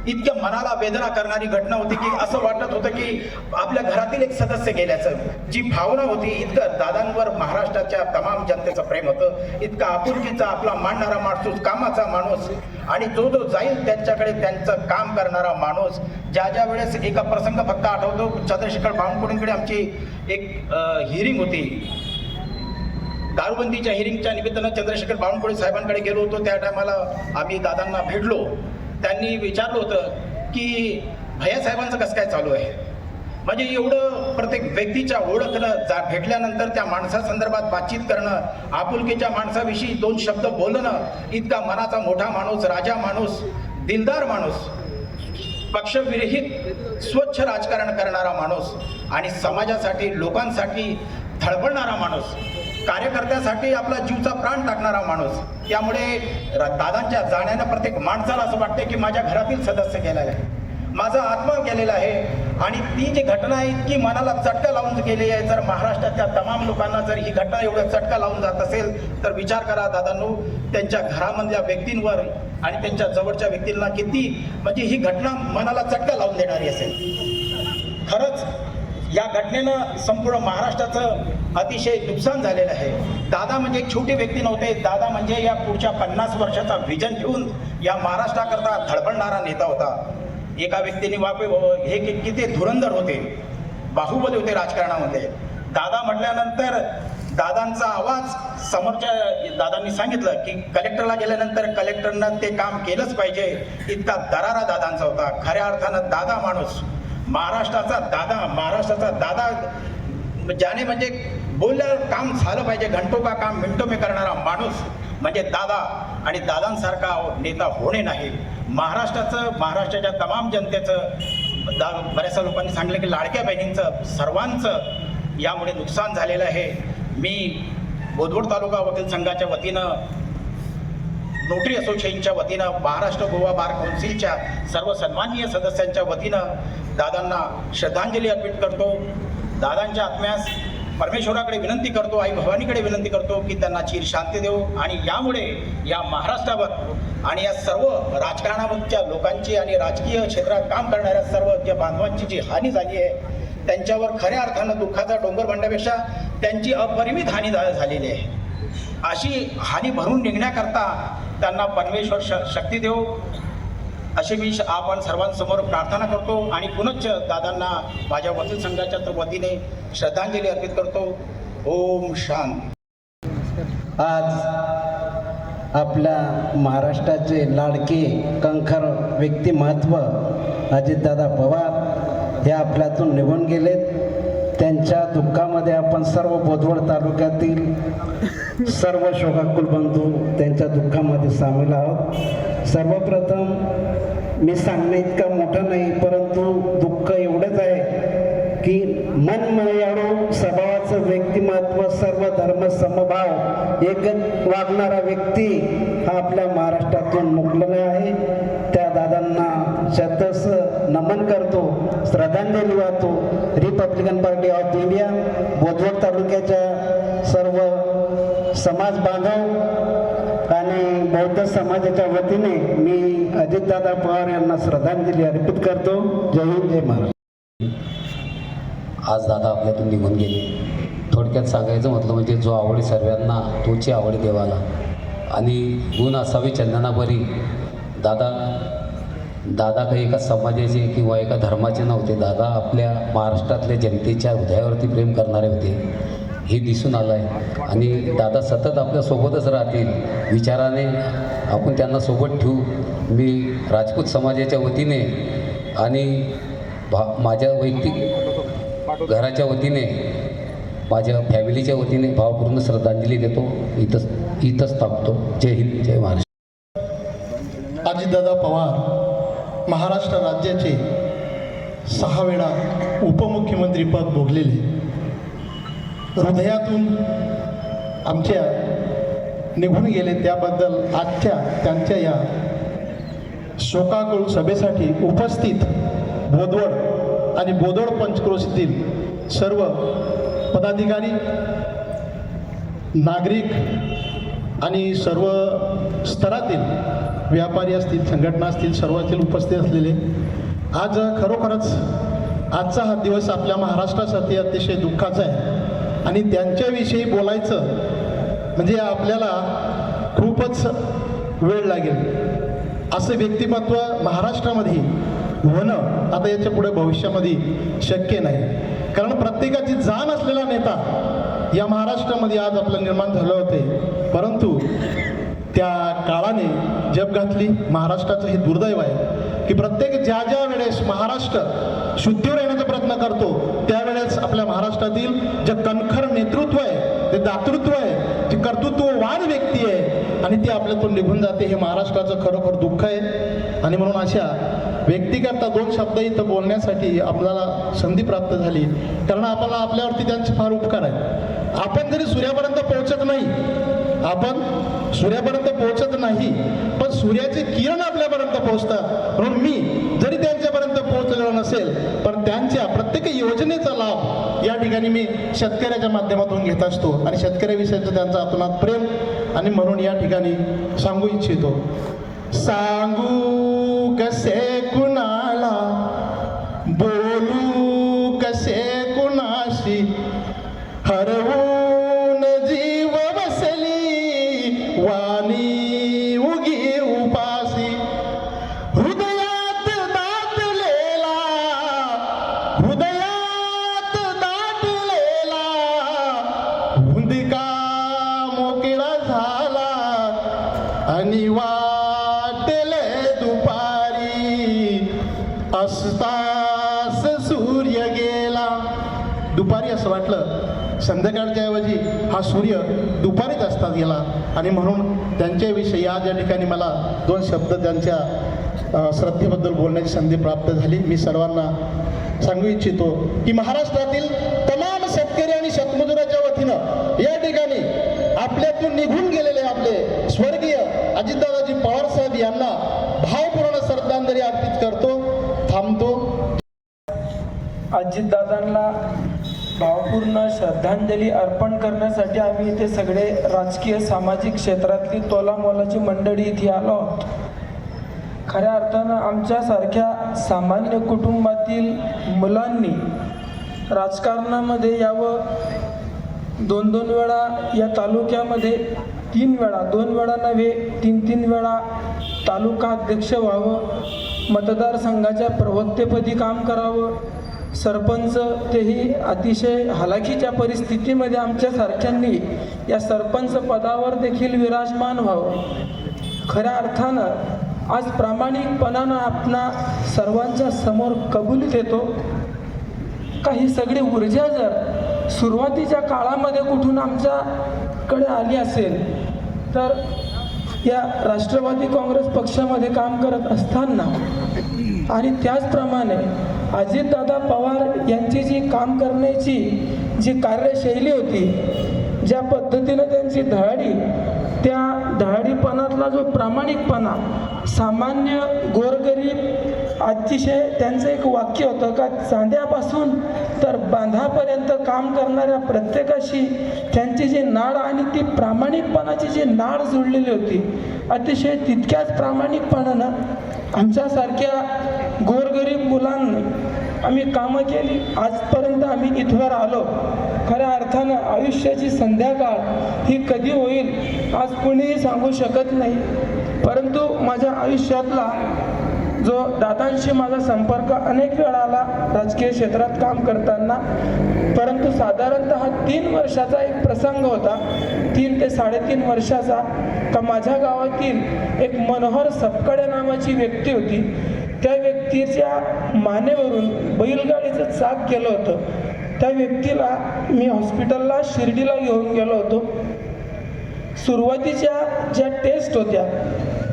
इतक्या मनाला वेदना करणारी घटना होती की असं वाटत होतं की आपल्या घरातील एक सदस्य गेल्याचं. जी भावना होती, इतकं दादांवर महाराष्ट्राच्या तमाम जनतेचं प्रेम होतं, इतका आपुलकीचा आपला मानणारा माणूस, कामाचा माणूस आणि जो जो जाईल त्यांच्याकडे त्यांचं काम करणारा माणूस. ज्या वेळेस एका प्रसंग फक्त आठवतो, चंद्रशेखर बावनकुळेंकडे आमची एक हिअरिंग होती. दारूबंदीच्या हिअरिंगच्या निमित्तानं चंद्रशेखर बावनकुळे साहेबांकडे गेलो होतो. त्या टायमाला आम्ही दादांना भेटलो. त्यांनी विचारलं होतं की भैयासाहेबांचं कसं काय चालू आहे. म्हणजे एवढं प्रत्येक व्यक्तीच्या ओळखणं, भेटल्यानंतर त्या माणसासंदर्भात बातचीत करणं, आपुलकीच्या माणसाविषयी 2 शब्द बोलणं, इतका मनाचा मोठा माणूस, राजा माणूस, दिलदार माणूस, पक्षविरहित स्वच्छ राजकारण करणारा माणूस आणि समाजासाठी, लोकांसाठी धडपडणारा माणूस, कार्यकर्त्यासाठी आपला जीवचा प्राण टाकणारा माणूस. त्यामुळे दादांच्या जाण्यानं प्रत्येक माणसाला असं वाटते की माझ्या घरातील सदस्य गेलेला आहे, माझा आत्मा गेलेला आहे. आणि ती जी घटना आहे इतकी मनाला चटका लावून गेली आहे. जर महाराष्ट्राच्या तमाम लोकांना जर ही घटना एवढं चटका लावून जात असेल तर विचार करा दादांनो, त्यांच्या घरामधल्या व्यक्तींवर आणि त्यांच्या जवळच्या व्यक्तींना किती म्हणजे ही घटना मनाला चटका लावून देणारी असेल. खरंच या घटनेनं संपूर्ण महाराष्ट्राचं अतिशय नुकसान झालेलं आहे. दादा म्हणजे एक छोटी व्यक्ती नव्हते. दादा म्हणजे या पुढच्या 50 वर्षाचा व्हिजन घेऊन या महाराष्ट्राकरता धडपडणारा नेता होता. एका व्यक्तीने हे किती धुरंधर होते, बाहुबली होते राजकारणामध्ये. दादा म्हटल्यानंतर दादांचा आवाज समोरच्या दादांनी सांगितलं की कलेक्टरला गेल्यानंतर कलेक्टरनं ते काम केलंच पाहिजे, इतका दरारा दादांचा होता. खऱ्या अर्थानं दादा माणूस, महाराष्ट्राचा दादा ज्याने म्हणजे बोलल्यावर काम झालं पाहिजे, घंटो का काम मिनटो में करणारा माणूस म्हणजे दादा. आणि दादांसारखा नेता होणे नाही. महाराष्ट्राच्या तमाम जनतेचं, बऱ्याचशा लोकांनी सांगितलं की लाडक्या बहिणींचं, सर्वांचं यामुळे नुकसान झालेलं आहे. मी बोधवड तालुका वकील संघाच्या वतीनं, नोटरी असोसिएशनच्या वतीनं, महाराष्ट्र गोवा बार कौन्सिलच्या सर्व सन्माननीय सदस्यांच्या वतीनं दादांना श्रद्धांजली अर्पित करतो. दादांच्या आत्म्यास परमेश्वराकडे विनंती करतो, आई भवानीकडे विनंती करतो की त्यांना चिर शांती देऊ. आणि यामुळे या महाराष्ट्रावर आणि या सर्व राजकारणावरच्या लोकांची आणि राजकीय क्षेत्रात काम करणाऱ्या सर्व ज्या बांधवांची जी हानी झाली आहे त्यांच्यावर खऱ्या अर्थानं दुःखाचा डोंगर म्हणण्यापेक्षा त्यांची अपरिमित हानी झालेली आहे. अशी हानी भरून निघण्याकरता त्यांना परमेश्वर शक्ती देव अशी मी आपण सर्वांसमोर प्रार्थना करतो आणि पुनश्च दादांना माझ्या वकील संघाच्या वतीने श्रद्धांजली अर्पित करतो. ओम शांती. आज आपल्या महाराष्ट्राचे लाडके कंखर व्यक्तिमत्व अजितदादा पवार हे आपल्यातून निघून गेलेत. त्यांच्या दुःखामध्ये आपण सर्व बोदवड तालुक्यातील सर्व शोकाकुल बंधू त्यांच्या दुःखामध्ये सामील आहोत. सर्वप्रथम मी सांगणे इतकं मोठं नाही, परंतु दुःख एवढंच आहे की मनमयाळू स्वभावाचं व्यक्तिमत्व, सर्व धर्म समभाव एकच वागणारा व्यक्ती हा आपल्या महाराष्ट्रातून मुकलेला आहे. त्या दादांना शतस नमन करतो, श्रद्धांजली वाहतो. Republican party of India Bodwad तालुक्याच्या सर्व समाज बांधव आणि बौद्ध समाजाच्या वतीने मी अजितदादा पवार यांना श्रद्धांजली अर्पित करतो. जय हिंद, जय महाराष्ट्र. आज दादा आपल्यातून निघून गेले. थोडक्यात सांगायचं म्हटलं म्हणजे जो आवडी सर्वांना तोची आवडी देवाला आणि गुण असावी चंदनाभरी. दादा काही एका समाजाचे किंवा एका धर्माचे नव्हते. दादा आपल्या महाराष्ट्रातल्या जनतेच्या हृदयावरती प्रेम करणारे होते, हे दिसून आलं आहे. आणि दादा सतत आपल्यासोबतच राहतील विचाराने, आपण त्यांना सोबत ठेवू. मी राजपूत समाजाच्या वतीने आणि माझ्या वैयक्तिक घराच्या वतीने, माझ्या फॅमिलीच्या वतीने भावपूर्ण श्रद्धांजली देतो. इथंच थांबतो. जय हिंद, जय महाराष्ट्र. अजितदादा पवार महाराष्ट्र राज्याचे 6 वेळा उपमुख्यमंत्रीपद भोगलेले, हृदयातून आमच्या निघून गेले. त्याबद्दल आजच्या त्यांच्या या शोकाकुल सभेसाठी उपस्थित बोदवड आणि बोदवड पंचक्रोशीतील सर्व पदाधिकारी, नागरिक आणि सर्व स्तरातील व्यापारी असतील, संघटना असतील, सर्वातील उपस्थित असलेले, आज खरोखरच आजचा हा दिवस आपल्या महाराष्ट्रासाठी अतिशय दुःखाचा आहे. आणि त्यांच्याविषयी बोलायचं म्हणजे आपल्याला खूपच वेळ लागेल. असं व्यक्तिमत्व महाराष्ट्रामध्ये होणं आता याच्या पुढे भविष्यामध्ये शक्य नाही. कारण प्रत्येकाची जाण असलेला नेता या महाराष्ट्रामध्ये आज आपलं निर्माण झालं होते, परंतु त्या काळाने जप घातली. महाराष्ट्राचं हे दुर्दैव आहे की प्रत्येक ज्या वेळेस महाराष्ट्र शुद्धीवर येण्याचा प्रयत्न करतो त्यावेळेस आपल्या महाराष्ट्रातील जे कणखर नेतृत्व आहे, ते दातृत्व आहे, जे कर्तृत्ववान व्यक्ती आहे आणि ती आपल्यातून निघून जाते. हे महाराष्ट्राचं खरोखर दुःख आहे. आणि म्हणून अशा व्यक्तिगत 2 शब्द इथं बोलण्यासाठी आपल्याला संधी प्राप्त झाली, कारण आपल्यावरती त्यांचे फार उपकार आहेत. आपण जरी सूर्यापर्यंत पोहोचत नाही, पण सूर्याचे किरण आपल्यापर्यंत पोहोचतात. म्हणून मी जरी त्यांच्यापर्यंत पोहोचलेलो नसेल, पण त्यांच्या प्रत्येक योजनेचा लाभ या ठिकाणी मी शेतकऱ्याच्या माध्यमातून घेत असतो आणि शेतकऱ्याविषयीचं त्यांचं अतोनात प्रेम. आणि म्हणून या ठिकाणी सांगू इच्छितो, सांगू कसे कुणाला, बोलू कसे कुणाशी, हरवून जीव बसली वाणी उगी उपासी, हृदयात दाटलेला हुंदिका मोकळा झाला आणि वाटले दुपारी असतास सूर्य गेला. दुपारी असं वाटलं, संध्याकाळच्या ऐवजी हा सूर्य दुपारीच असतात गेला. आणि म्हणून त्यांच्याविषयी आज या ठिकाणी मला 2 शब्द त्यांच्या श्रद्धेबद्दल बोलण्याची संधी प्राप्त झाली. मी सर्वांना सांगू इच्छितो की महाराष्ट्रातील तमाम शेतकरी आणि शेतमजुराच्या वतीनं या ठिकाणी आपल्यातून निघून गेलेले आपले स्वर्गीय अजितदादाजी पवार साहेब यांना भावपूर्ण श्रद्धांजली अर्पित करतो. थांबतो. अजितदादांना भावपूर्ण श्रद्धांजली अर्पण करण्यासाठी आम्ही इथे सगळे राजकीय सामाजिक क्षेत्रातली तोलामोलाची मंडळी इथे आलो आहोत. खऱ्या अर्थानं आमच्यासारख्या सामान्य कुटुंबातील मुलांनी राजकारणामध्ये यावं, 2-2 वेळा या तालुक्यामध्ये 3 वेळा, 2 वेळा नव्हे 3-3 वेळा तालुका अध्यक्ष व्हावं, मतदारसंघाच्या प्रवक्तेपदी काम करावं, सरपंच तेही अतिशय हलाखीच्या परिस्थितीमध्ये आमच्यासारख्यांनी या सरपंच पदावर देखील विराजमान व्हावं. खऱ्या अर्थानं आज प्रामाणिकपणानं आपणा सर्वांच्या समोर कबूल देतो का ही सगळी ऊर्जा जर सुरुवातीच्या काळामध्ये कुठून आमच्याकडे आली असेल तर या राष्ट्रवादी काँग्रेस पक्षामध्ये काम करत असताना आणि त्याचप्रमाणे अजितदादा पवार यांची जी काम करण्याची जी कार्यशैली होती, ज्या पद्धतीनं त्यांची धडाडी, त्या धडाडीपणातला जो प्रामाणिकपणा, सामान्य गोरगरीब अतिशय त्यांचं एक वाक्य होतं का चांद्यापासून तर बांधापर्यंत काम करणाऱ्या प्रत्येकाशी त्यांची जी नाळ आणि ती प्रामाणिकपणाची जी नाळ जुळलेली होती, अतिशय तितक्याच प्रामाणिकपणानं आमच्यासारख्या गोरगरीब मुलांनी आम्ही कामं केली. आजपर्यंत आम्ही इथवर आलो. खऱ्या अर्थानं आयुष्याची संध्याकाळ ही कधी होईल आज कुणीही सांगू शकत नाही, परंतु माझ्या आयुष्यातला जो दादांशी माझा संपर्क अनेक वेळा आला राजकीय क्षेत्रात काम करताना, परंतु साधारणतः 3 वर्षाचा एक प्रसंग होता, 3 ते 3.5 वर्षाचा, का माझ्या गावातील एक मनोहर सपकाळे नावाची व्यक्ती होती. त्या व्यक्तीच्या मानेवरून बैलगाडीचं चाक गेलं होतं. त्या व्यक्तीला मी हॉस्पिटलला शिर्डीला घेऊन गेलो होतो. सुरुवातीच्या ज्या टेस्ट होत्या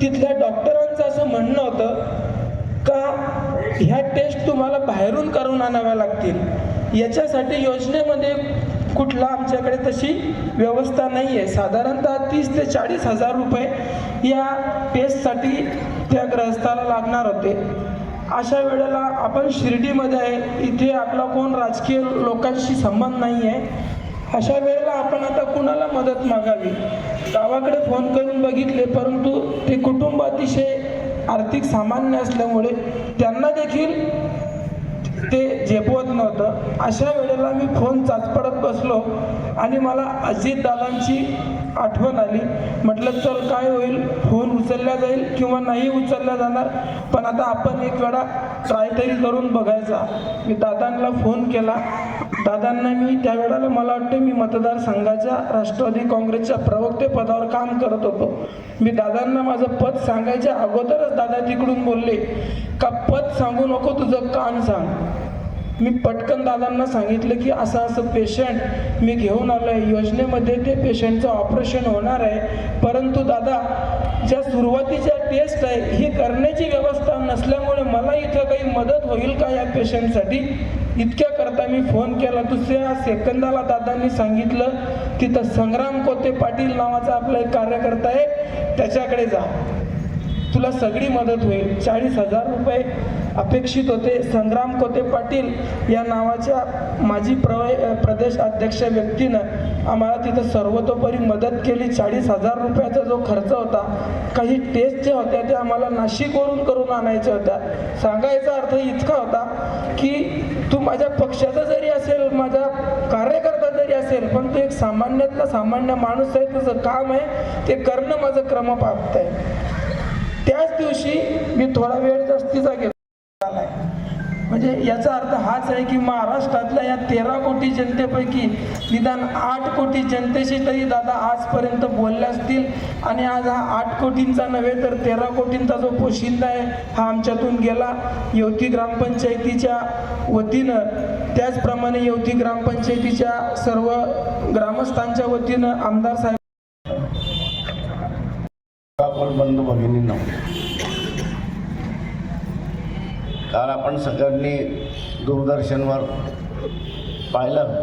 तिथल्या डॉक्टरांचं असं म्हणणं होतं का ह्या टेस्ट तुम्हाला बाहेरून करून आणाव्या लागतील, याच्यासाठी योजनेमध्ये कुठला आमच्याकडे तशी व्यवस्था नाही आहे. साधारणतः 30 ते 40 हजार रुपये या टेस्टसाठी त्या ग्रहस्थाला लागणार होते. अशा वेळेला आपण शिर्डीमध्ये आहे, इथे आपला कोण राजकीय लोकांशी संबंध नाही आहे. अशा वेळेला आपण आता कुणाला मदत मागावी? गावाकडे फोन करून बघितले, परंतु ते कुटुंब अतिशय आर्थिक सामान्य असल्यामुळे त्यांना देखील ते झेपवत नव्हतं. अशा वेळेला मी फोन चाचपडत बसलो आणि मला अजितदादांची आठवण आली. म्हटलं चल काय होईल, फोन उचलला जाईल किंवा नाही उचलला जाणार, पण आता आपण एक वेळा ट्राय तरी करून बघायचा. मी दादांना फोन केला. दादांना मी त्यावेळेला मला वाटतं मी मतदारसंघाच्या राष्ट्रवादी काँग्रेसच्या प्रवक्ते पदावर काम करत होतो. मी दादांना माझं पद सांगायच्या अगोदरच दादा तिकडून बोलले का पद सांगू नको, तुझं काम सांग. मी पटकन दादांना सांगितलं की असं असं पेशंट मी घेऊन आलो आहे, योजनेमध्ये ते पेशंटचं ऑपरेशन होणार आहे, परंतु दादा ज्या सुरुवातीच्या टेस्ट आहे ही करण्याची व्यवस्था नसल्यामुळे मला इथं काही मदत होईल का या पेशंटसाठी? इतक्या करता मी फोन केला. दुसऱ्या सेकंदाला दादांनी सांगितलं तिथं संग्राम कोते पाटील नावाचा आपला एक कार्यकर्ता आहे, त्याच्याकडे जा, तुला सगळी मदत होईल. 40 हजार रुपये अपेक्षित होते. संग्राम कोते पाटील या नावाच्या माजी प्रदेश अध्यक्ष व्यक्तीनं आम्हाला तिथं सर्वतोपरी मदत केली. 40 हजार रुपयाचा जो खर्च होता, काही टेस्ट ज्या होत्या त्या आम्हाला नाशिकवरून करून आणायच्या होत्या. सांगायचा अर्थ इतका होता की तू माझ्या पक्षाचा जरी असेल, माझा कार्यकर्ता जरी असेल, पण तू एक सामान्यातला सामान्य माणूस आहे, तुझं काम आहे ते करणं माझं क्रमप्राप्त आहे. त्याच दिवशी मी थोडा वेळ जास्तीचा घेतला. म्हणजे याचा अर्थ हाच आहे की महाराष्ट्रातल्या या 13 कोटी जनतेपैकी निदान 8 कोटी जनतेशी तरी दादा आजपर्यंत बोलले असतील. आणि आज हा 8 कोटींचा नव्हे तर 13 कोटींचा जो पोशिंदा आहे हा आमच्यातून गेला. येवती ग्रामपंचायतीच्या वतीनं, त्याचप्रमाणे येवती ग्रामपंचायतीच्या सर्व ग्रामस्थांच्या वतीनं आमदार साहेब, बंधू भगिनींनो, काल आपण सगळ्यांनी दूरदर्शनवर पाहिलं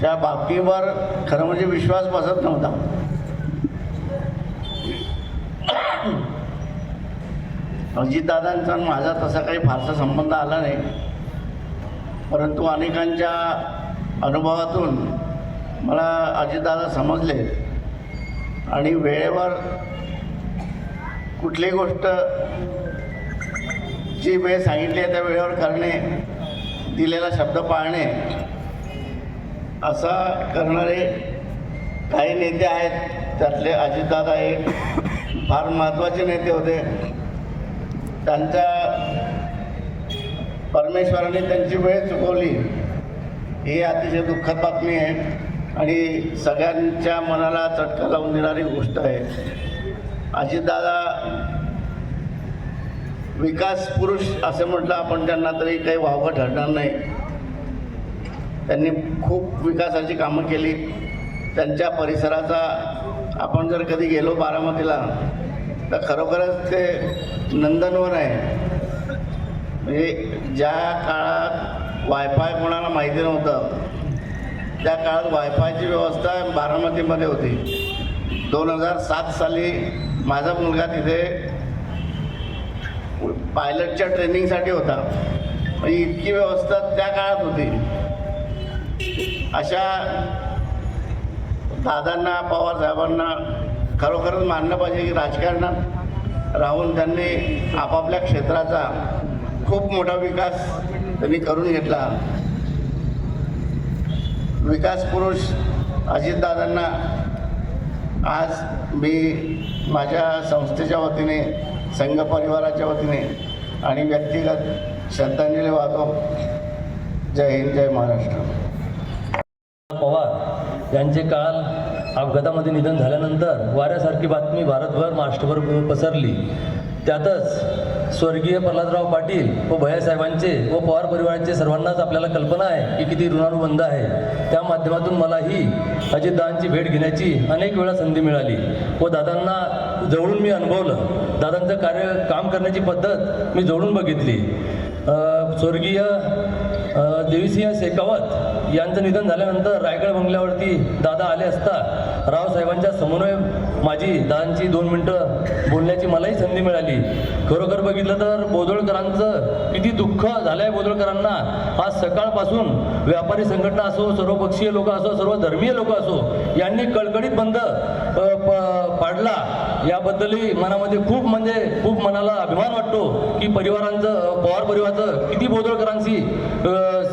त्या बाबतीवर खरं म्हणजे विश्वास बसत नव्हता. अजितदादांचा माझा तसा काही फारसा संबंध आला नाही, परंतु अनेकांच्या अनुभवातून मला अजितदादा समजले आणि वेळेवर कुठली गोष्ट जी वेळ सांगितली आहे त्या वेळेवर करणे, दिलेला शब्द पाळणे असा करणारे काही नेते आहेत. त्यातले अजितदादा एक फार महत्त्वाचे नेते होते. त्यांच्या परमेश्वराने त्यांची वेळ चुकवली ही अतिशय दुःखद बातमी आहे आणि सगळ्यांच्या मनाला चटका लावून देणारी गोष्ट आहे. अजितदादा विकास पुरुष असं म्हटलं आपण त्यांना तरी काही वावगं ठरणार नाही. त्यांनी खूप विकासाची कामं केली. त्यांच्या परिसराचा आपण जर कधी गेलो बारामतीला तर खरोखरच ते नंदनवन आहे. म्हणजे ज्या काळात वायफाय कोणाला माहिती नव्हतं त्या काळात वायफायची व्यवस्था बारामतीमध्ये होती. 2007 साली माझा मुलगा तिथे पायलटच्या ट्रेनिंगसाठी होता. म्हणजे इतकी व्यवस्था त्या काळात होती. अशा दादांना, पवार साहेबांना खरोखरच मानलं पाहिजे की राजकारणात राहून त्यांनी आपापल्या क्षेत्राचा खूप मोठा विकास त्यांनी करून घेतला. विकास पुरुष अजितदादांना आज मी माझ्या संस्थेच्या वतीने, संघ परिवाराच्या वतीने आणि व्यक्तिगत श्रद्धांजली वाहतो. जय हिंद, जय महाराष्ट्र. पवार यांचे काल अपघातामध्ये निधन झाल्यानंतर वाऱ्यासारखी बातमी भारतभर, महाराष्ट्रभर पसरली. त्यातच स्वर्गीय प्रल्हादराव पाटील व भैयासाहेबांचे व पवार परिवाराचे सर्वांनाच आपल्याला कल्पना आहे की किती ऋणानुबंध आहे. त्या माध्यमातून मलाही अजितदादांची भेट घेण्याची अनेक वेळा संधी मिळाली व दादांना जवळून मी अनुभवलं. दादांचं काम करण्याची पद्धत मी जवळून बघितली. स्वर्गीय देवीसिंह शेखावत यांचं निधन झाल्यानंतर रायगड बंगल्यावरती दादा आले असता रावसाहेबांच्या समन्वय माझी दादांची 2 मिनटं बोलण्याची मलाही संधी मिळाली. खरोखर बघितलं तर बोदवळकरांचं किती दुःख झालं आहे. बोदवळकरांना आज सकाळपासून व्यापारी संघटना असो, सर्वपक्षीय लोक असो, सर्व धर्मीय लोक असो, यांनी कळकळीत बंद पाडला. याबद्दलही मनामध्ये खूप मनाला अभिमान वाटतो की परिवारांचं, पवार परिवाराचं किती बोदवळकरांशी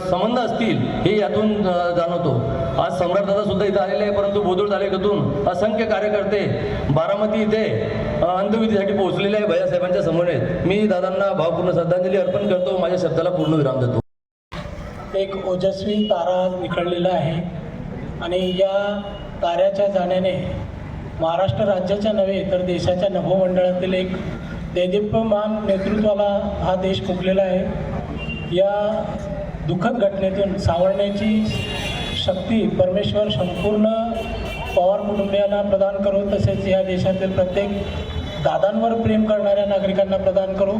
संबंध असतील हे यातून जाणवतो. आज सम्राटदादा सुद्धा इथं आलेले आहे, परंतु बोदवळ तालुक्यातून असंख्य कार्यकर्ते बारामती इथे अंत्यविधीसाठी पोहोचलेले आहे. भैयासाहेबांच्या समन्वयात मी दादांना भावपूर्ण श्रद्धांजली अर्पण करतो. माझ्या शब्दाला पूर्ण विराम देतो. एक ओजस्वी तारा निखळलेला आहे आणि या ताऱ्याच्या जाण्याने महाराष्ट्र राज्याच्या नव्हे तर देशाच्या नभोमंडळातील एक देदीप्यमान नेतृत्वाला हा देश मुकलेला आहे. या दुःखद घटनेतून सावरण्याची शक्ती परमेश्वर संपूर्ण पवार कुटुंबियांना प्रदान करो, तसेच या देशातील प्रत्येक दादांवर प्रेम करणाऱ्या नागरिकांना प्रदान करो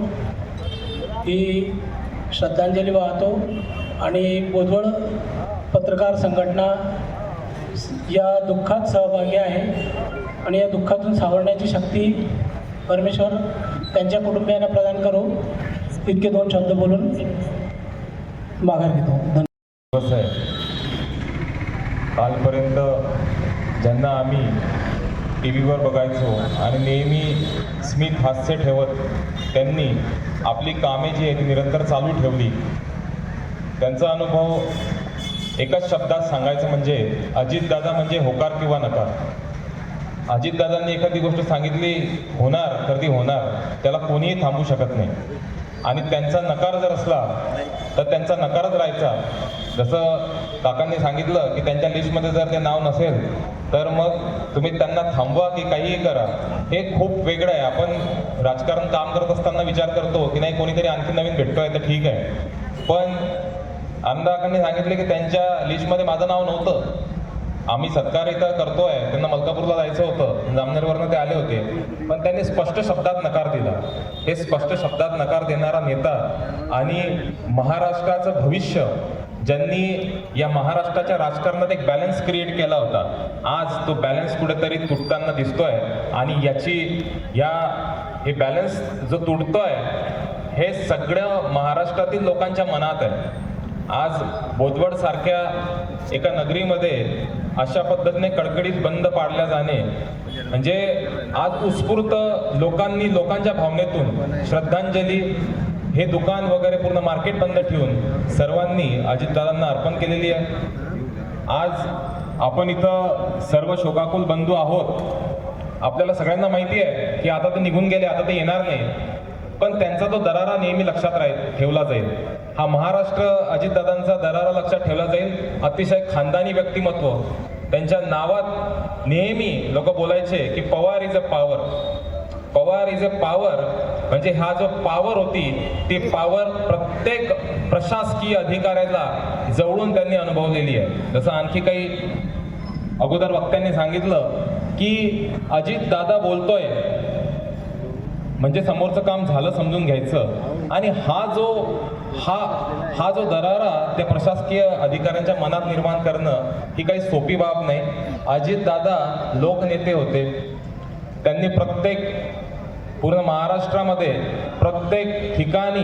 ही श्रद्धांजली वाहतो. आणि बोदवळ पत्रकार संघटना या दुःखात सहभागी आहे आणि या दुःखातून सावरण्याची शक्ती परमेश्वर त्यांच्या कुटुंबियांना प्रदान करो. इतके 2 शब्द बोलून माघार घेतो. धन्यवाद. कालपर्यंत ज्यांना आम्ही टी व्हीवर बघायचो आणि नेहमी स्मित हास्य ठेवत त्यांनी आपली कामे जी आहे ती निरंतर चालू ठेवली. त्यांचा अनुभव एकाच शब्दात सांगायचं म्हणजे अजितदादा म्हणजे होकार किंवा नकार. अजितदादांनी एखादी गोष्ट सांगितली होणार तर ती होणार, त्याला कोणीही थांबू शकत नाही. आणि त्यांचा नकार जर असला तर त्यांचा नकारच राहायचा. जसं काकांनी सांगितलं की त्यांच्या लिस्टमध्ये जर ते नाव नसेल तर मग तुम्ही त्यांना थांबवा की काहीही करा. हे खूप वेगळं आहे. आपण राजकारण काम करत असताना विचार करतो की नाही कोणीतरी आणखी नवीन भेटतोय तर ठीक आहे, पण आमदारांनी सांगितले की त्यांच्या लिस्टमध्ये माझं नाव नव्हतं. आम्ही सत्कार इथं करतोय, त्यांना मलकापूरला जायचं होतं, जामनेरवरनं ते आले होते, पण त्यांनी स्पष्ट शब्दात नकार दिला. हे स्पष्ट शब्दात नकार देणारा नेता आणि महाराष्ट्राचं भविष्य ज्यांनी या महाराष्ट्राच्या राजकारणात एक बॅलन्स क्रिएट केला होता, आज तो बॅलन्स कुठेतरी तुटताना दिसतोय. आणि हे बॅलन्स जो तुटतोय हे सगळ्या महाराष्ट्रातील लोकांच्या मनात आहे. आज बोदवड सारख्या एका नगरीमध्ये अशा पद्धतीने कडकडीत बंद पाडल्या जाणे म्हणजे आज उत्स्फूर्त लोकांच्या भावनेतून श्रद्धांजली हे दुकान वगैरे पूर्ण मार्केट बंद ठेवून सर्वांनी अजितदादांना अर्पण केलेली आहे. आज आपण इथं सर्व शोकाकुल बंधू आहोत. आपल्याला सगळ्यांना माहिती आहे की आता ते निघून गेले, आता ते येणार नाही, पण त्यांचा तो दरारा नेहमी लक्षात ठेवला जाईल. हा महाराष्ट्र अजितदादांचा दरारा लक्षात ठेवला जाईल. अतिशय खानदानी व्यक्तिमत्व, त्यांच्या नावात नेहमी लोक बोलायचे की Pawar is a power, Pawar is a power. म्हणजे हा जो पॉवर होती ती पॉवर प्रत्येक प्रशासकीय अधिकाऱ्याला जवळून त्यांनी अनुभवलेली आहे. जसं आणखी काही अगोदर वक्त्यांनी सांगितलं की अजितदादा बोलतोय म्हणजे समोरचं काम झालं समजून घ्यायचं. आणि हा जो दरारा त्या प्रशासकीय अधिकाऱ्यांच्या मनात निर्माण करणं ही काही सोपी बाब नाही. अजितदादा लोकनेते होते. त्यांनी पूर्ण महाराष्ट्रामध्ये प्रत्येक ठिकाणी,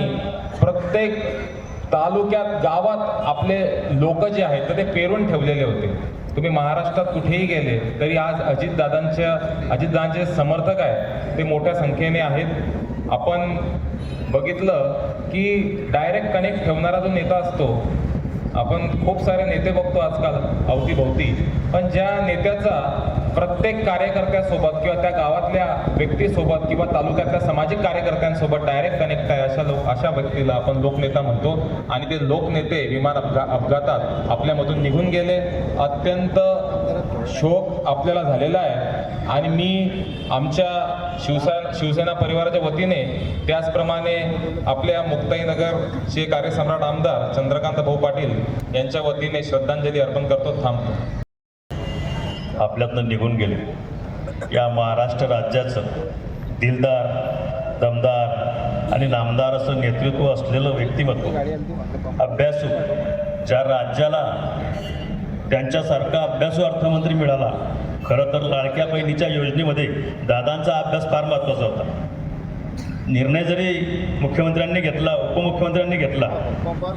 प्रत्येक तालुक्यात, गावात आपले लोक जे आहेत तर ते पेरून ठेवलेले होते. तुम्ही महाराष्ट्रात कुठेही गेले तरी आज अजितदादांचे समर्थक आहे ते मोठ्या संख्येने आहेत. आपण बघितलं की डायरेक्ट कनेक्ट ठेवणारा जो नेता असतो, आपण खूप सारे नेते बघतो आजकाल अवतीभोवती, पण ज्या नेत्याचा प्रत्येक कार्यकर्त्यासोबत किंवा त्या गावातल्या व्यक्तीसोबत किंवा तालुक्यातल्या सामाजिक कार्यकर्त्यांसोबत डायरेक्ट कनेक्ट आहे अशा व्यक्तीला आपण लोकनेता म्हणतो. आणि ते लोकनेते विमान अपघातात आपल्यामधून निघून गेले. अत्यंत शोक आपल्याला झालेला आहे. आणि मी आमच्या शिवसेना परिवाराच्या वतीने, त्याचप्रमाणे आपल्या मुक्ताईनगरचे कार्यसम्राट आमदार चंद्रकांत भाऊ पाटील यांच्या वतीने श्रद्धांजली अर्पण करतो. थांबतो. आपल्यातनं निघून गेले. या महाराष्ट्र राज्याचं दिलदार, दमदार आणि नामदार असं नेतृत्व असलेलं व्यक्तिमत्व, अभ्यासू, ज्या राज्याला त्यांच्यासारखा अभ्यासू अर्थमंत्री मिळाला. खरं तर लाडक्या बहिणीच्या योजनेमध्ये दादांचा अभ्यास फार महत्त्वाचा होता. निर्णय जरी मुख्यमंत्र्यांनी घेतला, उपमुख्यमंत्र्यांनी घेतला,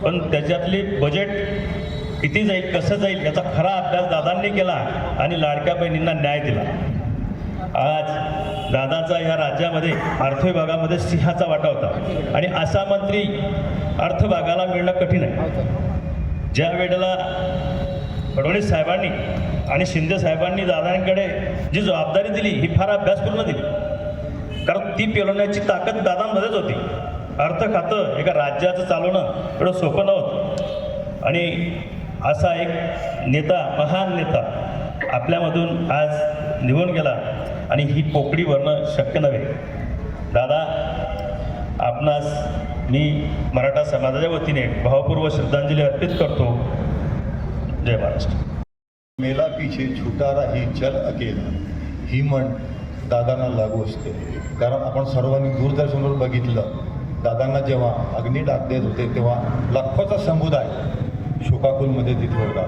पण त्याच्यातली बजेट किती जाईल, कसं जाईल याचा खरा अभ्यास दादांनी केला आणि लाडक्या बहिणींना न्याय दिला. आज दादाचा या राज्यामध्ये अर्थ विभागामध्ये सिंहाचा वाटा होता आणि असा मंत्री अर्थ विभागाला मिळणं कठीण आहे. ज्या वेळेला फडणवीस साहेबांनी आणि शिंदे साहेबांनी दादांकडे जी जबाबदारी दिली ही फार अभ्यासपूर्ण दिली, कारण ती पेलवण्याची ताकद दादांमध्येच होती. अर्थ खातं एका राज्याचं चालवणं एवढं सोपं नव्हतं. आणि असा एक नेता, महान नेता आपल्यामधून आज निघून गेला आणि ही पोकळी भरणं शक्य नव्हे. दादा, आपणास मी मराठा समाजाच्या वतीने भावपूर्वक श्रद्धांजली अर्पित करतो. जय महाराष्ट्र. मेला पीछे छुटा राही चल अकेला ही म्हण दादांना लागू असते. कारण आपण सर्वांनी दूरदर्शनवर बघितलं, दादांना जेव्हा अग्निडाग देत होते तेव्हा लाखोचा समुदाय शोकाकुलमध्ये तिथे होता.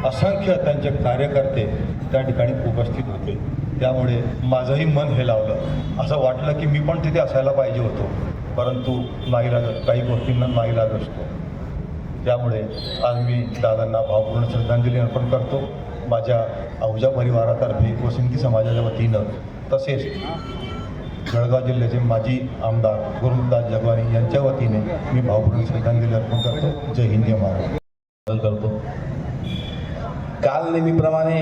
असंख्य त्यांचे कार्यकर्ते त्या ठिकाणी उपस्थित होते. त्यामुळे माझंही मन हे लावलं. असं वाटलं की मी पण तिथे असायला पाहिजे होतो, परंतु नाईलाज, काही गोष्टींना नाईलाज असतो. त्यामुळे आज मी दादांना भावपूर्ण श्रद्धांजली अर्पण करतो. माझ्या अहुजा परिवारातर्फे व सिंधी समाजाच्या वतीनं, तसेच जळगाव जिल्ह्याचे माजी आमदार गुरुदास जगवानी यांच्या वतीने मी भावपूर्ण श्रद्धांजली अर्पण करतो. जय हिंद, जय महाराष्ट्र. करतो. काल नेहमीप्रमाणे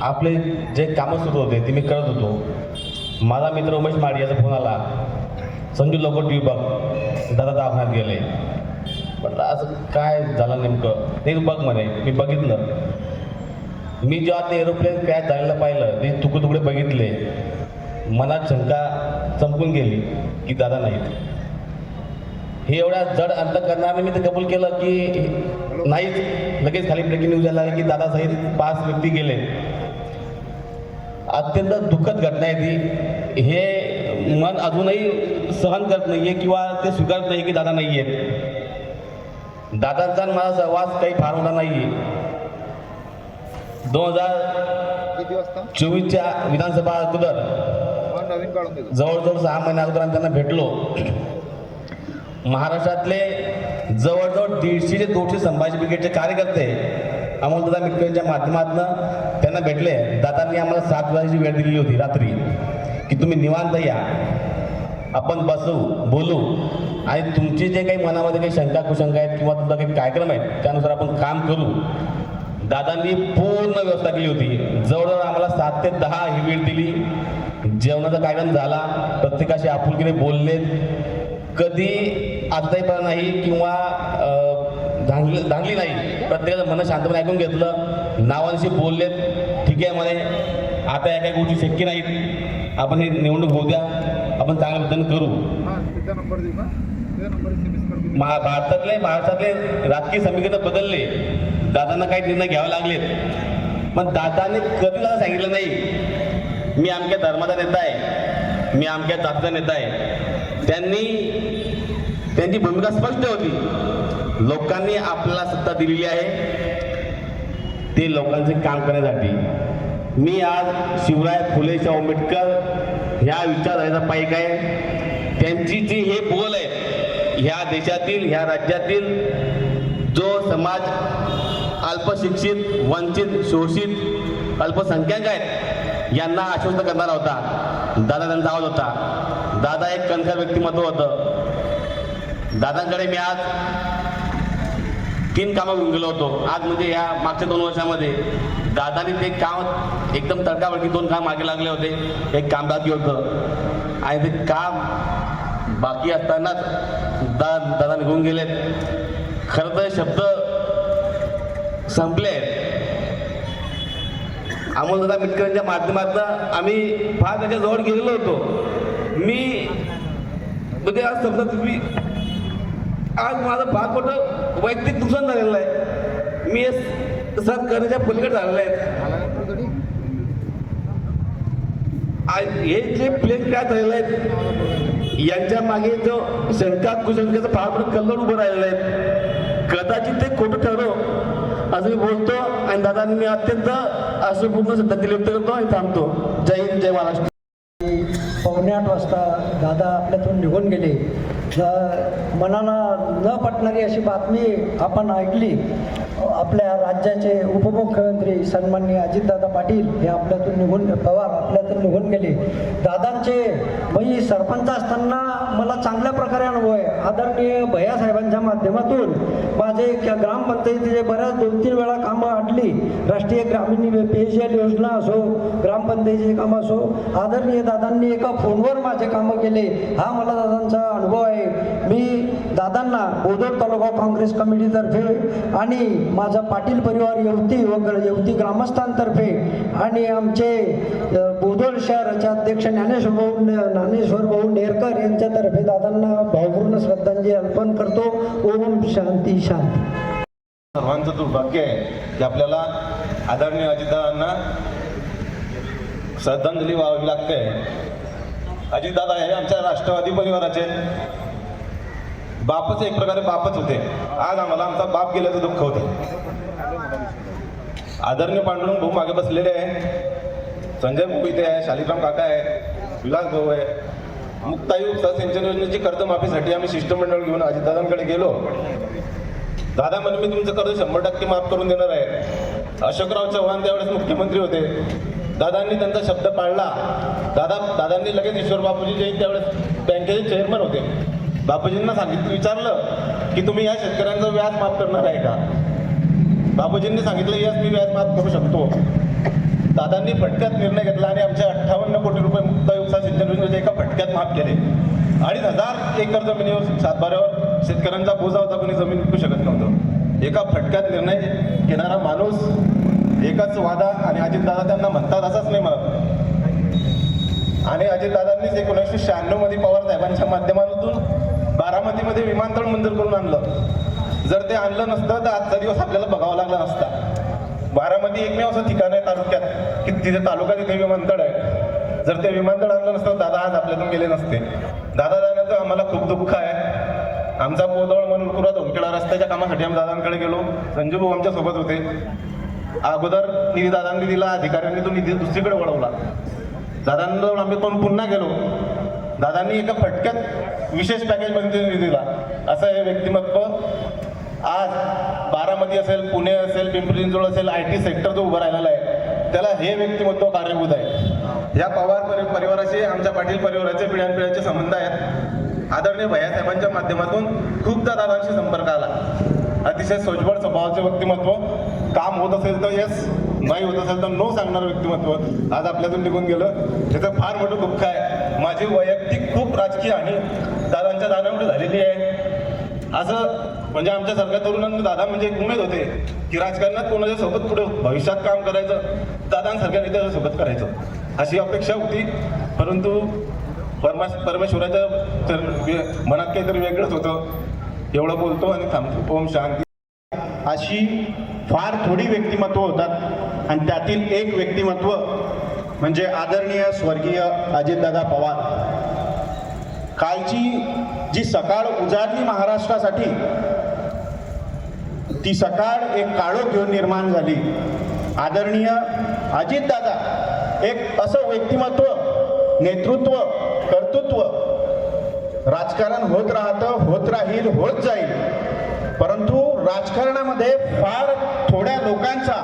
आपले जे कामं सुरू होते ते मी करत होतो. माझा मित्र उमेश माडी याचा फोन आला, संजू लवकर टी व्ही बघ, दादा दवाखान्यात गेले. म्हटलं असं काय झालं नेमकं? नाही, बघ म्हणे. मी बघितलं. मी जेव्हा ते एरोप्लेन क्रॅश झालेलं पाहिलं, ते तुकडे बघितले, मनात शंका चमकून गेली की दादा नाहीत. हे एवढ्या जड अंतकरणाने मी ते कबूल केलं की नाहीच. लगेच खाली ब्रेकिंग न्यूज आला की दादासहित 5 व्यक्ती गेले. अत्यंत दुःखद घटना आहे ती. हे मन अजूनही सहन करत नाहीये किंवा ते स्वीकारत नाही की दादा नाही आहेत. दादांचा माझा सहवास काही फार मोठा नाही. 2024च्या विधानसभा अगोदर जवळजवळ 6 महिन्या अगोदर आम्ही त्यांना भेटलो. महाराष्ट्रातले जवळजवळ 150 ते 200 संभाजी ब्रिगेडचे कार्यकर्ते अमोलदादा मिटकरींच्या माध्यमातून त्यांना भेटले. दादांनी आम्हाला 7 वाजेची वेळ दिलेली होती रात्री, की तुम्ही निवांत या, आपण बसू, बोलू आणि तुमची जे काही मनामध्ये काही शंका कुशंका आहेत किंवा तुमचा काही कार्यक्रम आहेत त्यानुसार आपण काम करू. दादांनी पूर्ण व्यवस्था केली होती. जवळजवळ आम्हाला 7 ते 10 ही वेळ दिली. जेवणाचा कार्यक्रम झाला, प्रत्येकाशी आपुलकीने बोलले, कधी आजदाईपणा नाही किंवा धांगली नाही. प्रत्येकाचं मन शांतपणे ऐकून घेतलं, नावांशी बोललेत. ठीक आहे म्हणे, आता या काही गोष्टी शक्य नाहीत, आपण हे निवडणूक होऊ द्या, आपण चांगल्या पद्धतीने करू. महाराष्ट्रातले राजकीय समीकरण बदलले, दादांना काही निर्णय घ्यावे लागलेत, पण दादांनी कधी मला सांगितलं नाही मी आमच्या धर्माचा नेता आहे, मी आमच्या जातीचा नेता आहे. त्यांची भूमिका स्पष्ट होती. लोकांनी आपल्याला सत्ता दिलेली आहे, ते लोकांचे काम करण्यासाठी. मी आज शिवराय फुले शाहू आंबेडकर ह्या विचारधारेचा पाईक आहे. त्यांची जी हे बोल आहे, ह्या देशातील, ह्या राज्यातील जो समाज अल्पशिक्षित, वंचित, शोषित, अल्पसंख्याक आहेत यांना आश्वस्त करणारा होता. दादा त्यांचा आवाज होता. दादा एक कणखर व्यक्तिमत्व होतं. दादांकडे मी आज 3 कामं घेऊन गेलो होतो. आज म्हणजे या मागच्या 2 वर्षामध्ये दादानी ते काम एकदम तडकाफडकी 2 काम मागे लागले होते. एक काम बाकी होतं आणि ते काम बाकी असतानाच दादा निघून गेलेत. खरं तर शब्द संपले. अमोलदादा मिटकरींच्या माध्यमातून आम्ही फार त्याच्या जवळ गेलेलो होतो. मी म्हणजे आज समजा तुम्ही आज माझं फार मोठं वैयक्तिक नुकसान झालेलं आहे. मी सर करण्याच्या पलीकडे झालेलं आहे. हे जे प्लेन काय झालेलं आहे यांच्या मागे जो शंका कुशंकेचा फार मोठं कल्लोळ उभं राहिलेलं आहे. कदाचित ते खोटं ठरव असं मी बोलतो आणि दादांनी मी अत्यंत असं पूर्ण श्रद्धांजली व्यक्त करतो आणि थांबतो. जय हिंद, जय महाराष्ट्र. 7:45 वाजता दादा आपल्यातून निघून गेले. मनाला न पटणारी अशी बातमी आपण ऐकली. आपल्या राज्याचे उपमुख्यमंत्री सन्माननीय अजितदादा पाटील हे पवार आपल्यातून निघून गेले. दादांचे मी सरपंच असताना मला चांगल्या प्रकारे अनुभव आहे. आदरणीय भैयासाहेबांच्या माध्यमातून माझे ग्रामपंचायतीचे बऱ्याच 2-3 वेळा कामं अडली. राष्ट्रीय ग्रामीण पेयजल योजना असो, ग्रामपंचायतीचे कामं असो, आदरणीय दादांनी एका फोनवर माझे कामं केले. हा मला दादांचा अनुभव आहे. मी दादांना बोदोड तालुका काँग्रेस कमिटीतर्फे आणि माझा पाटील परिवार येवती ग्रामस्थांतर्फे आणि आमचे बोदोड शहराचे अध्यक्ष ज्ञानेश्वर भाऊ नेरकर यांच्यातर्फे दादांना भावपूर्ण श्रद्धांजली अर्पण करतो. ओम शांती शांती. सर्वांचं दुर्भाग्य आहे की आपल्याला आदरणीय अजितदादांना श्रद्धांजली व्हावी लागते. अजितदादा हे आमच्या राष्ट्रवादी परिवाराचे बापच एक प्रकारे बापच होते. आज आम्हाला आमचा बाप गेल्याचं दुःख होतं. आदरणीय पांडुरंग भाऊ मागे बसलेले आहे, संजय भाऊ इथे आहे, शालिग्राम काका आहे, विलास भाऊ आहे. मुक्ताई उपसा सिंचन योजनेची कर्जमाफीसाठी आम्ही शिष्टमंडळ घेऊन अजितदादांकडे गेलो. दादा म्हणजे मी तुमचं कर्ज 100% माफ करून देणार आहे. अशोकराव चव्हाण त्यावेळेस मुख्यमंत्री होते. दादांनी त्यांचा शब्द पाळला. दादांनी लगेच ईश्वर बापूजी जे त्यावेळेस बँकेचे चेअरमन होते, बापूजींना विचारलं की तुम्ही या शेतकऱ्यांचं व्याज माफ करणार आहे का? बापूजींनी सांगितलं यस, मी व्याज माफ करू शकतो. दादांनी फटक्यात निर्णय घेतला आणि आमचे 58 कोटी रुपये मुक्ताई उपसा सिंचन योजनेचे एका फटक्यात माफ केले. 2,500 एकर जमिनीवर सातबाऱ्यावर शेतकऱ्यांचा बोजा होता, कोणी जमीन विकू शकत नव्हतं. एका फटक्यात निर्णय घेणारा माणूस, एकच वादा. आणि अजितदादा त्यांना म्हणतात असंच नाही म्हणत. आणि अजितदादांनीच 1996 मध्ये पवार साहेबांच्या माध्यमातून बारामतीमध्ये विमानतळ मंजूर करून आणलं. जर ते आणलं नसतं तर आजचा दिवस आपल्याला बघावा लागला नसता. बारामती एकमेव असं ठिकाण आहे तालुक्यात की तिथे तालुक्यात इथे विमानतळ आहे. जर ते विमानतळ आणलं नसतं दादा आज आपल्यातून गेले नसते. दादा जाण्याचं आम्हाला खूप दुःख आहे. आमचा पोदळ म्हणून पुरा धोमखेडा रस्त्याच्या कामासाठी आम्ही दादांकडे गेलो. संजू भाऊ आमच्यासोबत होते. अगोदर निधी दादांनी दिला, अधिकाऱ्यांनी तो निधी दुसरीकडे वळवला. दादांजवळ आम्ही पुन्हा गेलो. दादांनी एका फटक्यात विशेष पॅकेजमध्ये निधी दिला. असं हे व्यक्तिमत्व आज बारामती असेल, पुणे असेल, पिंपरी चिंचवड असेल, IT सेक्टर जो उभं राहिलेला आहे त्याला हे व्यक्तिमत्व कारणीभूत आहे. या पवार परिवाराशी आमच्या पाटील परिवाराचे पिढ्यानपिढ्यांचे संबंध आहेत. आदरणीय भैयासाहेबांच्या माध्यमातून खूपदा दादांशी संपर्क आला. अतिशय सोजवळ स्वभावाचे व्यक्तिमत्व, काम होत असेल तर येस, नाही होत असेल तर नो सांगणारं व्यक्तिमत्व आज आपल्यातून निघून गेलं. त्याचं फार मोठं दुःख आहे. माझी वैयक्तिक खूप राजकीय आणि दादांच्या दानामुळे झालेली आहे. असं म्हणजे आमच्यासारख्या तरुणांना दादा म्हणजे एक उमेद होते की राजकारणात कोणाच्या सोबत पुढे भविष्यात काम करायचं, दादांसारख्या नेत्याच्या सोबत करायचं अशी अपेक्षा होती. परंतु परमेश्वराच्या मनात काहीतरी वेगळंच होतं. एवढं बोलतो आणि थांबतो. ओम शांती. अशी फार थोडी व्यक्तिमत्व होतात आणि त्यातील एक व्यक्तिमत्व म्हणजे आदरणीय स्वर्गीय अजितदादा पवार. कालची जी सकाळ उजाडली महाराष्ट्रासाठी, ती सकाळ एक काळोख घेऊन निर्माण झाली. आदरणीय अजितदादा एक असं व्यक्तिमत्व, नेतृत्व, कर्तृत्व, राजकारण होत राहतं, होत राहील, होत जाईल. परंतु राजकारणामध्ये फार थोड्या लोकांचा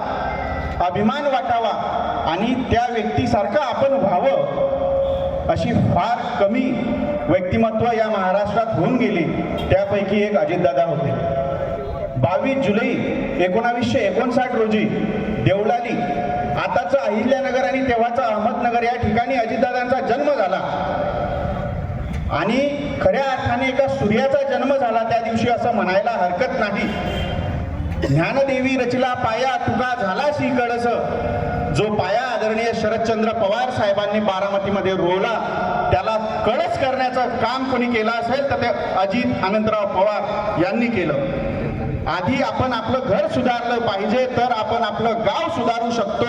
अभिमान वाटावा आणि त्या व्यक्तीसारखं आपण व्हावं अशी फार कमी व्यक्तिमत्व या महाराष्ट्रात होऊन गेली. त्यापैकी एक अजितदादा होते. 22 जुलै 1959 रोजी देवळाली, आताचं अहिल्यानगर आणि तेव्हाचं अहमदनगर या ठिकाणी अजितदादांचा जन्म झाला. आणि खऱ्या अर्थाने एका सूर्याचा जन्म झाला त्या दिवशी असं म्हणायला हरकत नाही. ज्ञानदेवी रचला पाया, तुका झाला सी कळस. जो पाया आदरणीय शरदचंद्र पवार साहेबांनी बारामतीमध्ये रोवला, त्याला कळस करण्याचं काम कोणी केलं असेल तर ते अजित अनंतराव पवार यांनी केलं. आधी आपण आपलं घर सुधारलं पाहिजे तर आपण आपलं गाव सुधारू शकतो.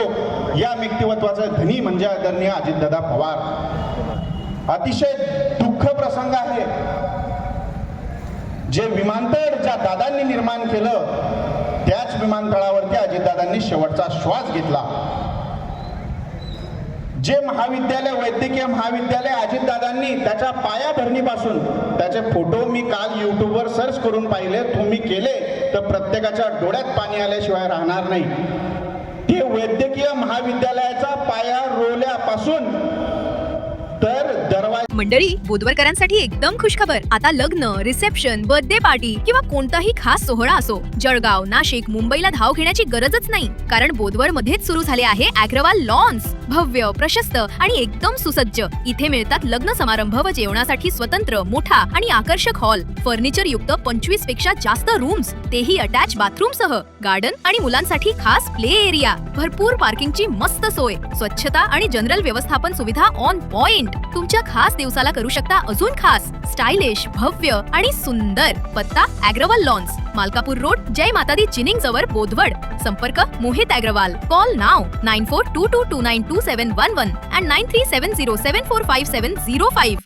या व्यक्तिमत्वाचं धनी म्हणजे आदरणीय अजितदादा पवार. अतिशय दुःख प्रसंग आहे. जे विमानतळ ज्या दादांनी निर्माण केलं त्याच विमानतळावरती अजितदादांनी शेवटचा श्वास घेतला. जे महाविद्यालय, वैद्यकीय महाविद्यालय अजितदादांनी त्याच्या पायाभरणीपासून, त्याचे फोटो मी काल यूट्यूबवर सर्च करून पाहिले, तुम्ही केले तर प्रत्येकाच्या डोळ्यात पाणी आल्याशिवाय राहणार नाही. ते वैद्यकीय महाविद्यालयाचा पाया रोवल्यापासून तर दरवाजा. मंडळी, बोदवरकरांसाठी एकदम खुशखबर. आता लग्न, रिसेप्शन, बर्थडे पार्टी किंवा कोणताही खास सोहळा असो, जळगाव, नाशिक, मुंबईला धाव घेण्याची गरजच नाही. कारण बोदवड मध्येच सुरू झाले आहे अॅग्रवाल लॉन्स. भव्य, प्रशस्त आणि एकदम सुसज्ज. इथे मिळतात लग्न समारंभ व जेवणासाठी स्वतंत्र, मोठा आणि आकर्षक हॉल, फर्निचर युक्त 25 पेक्षा जास्त रूम्स, तेही अटॅच बाथरूम सह, गार्डन आणि मुलांसाठी खास प्ले एरिया, भरपूर पार्किंगची मस्त सोय, स्वच्छता आणि जनरल व्यवस्थापन सुविधा ऑन पॉइंट. तुमच्या खास दिवसाला करू शकता अजून खास, स्टायलिश, भव्य आणि सुंदर. पत्ता अॅग्रवाल लॉन्स, मालकापूर रोड, जय माता दी चिनिंग जवळ, बोदवड. संपर्क मोहित अॅग्रवाल. कॉल नाव 9422292711 and 9370745705.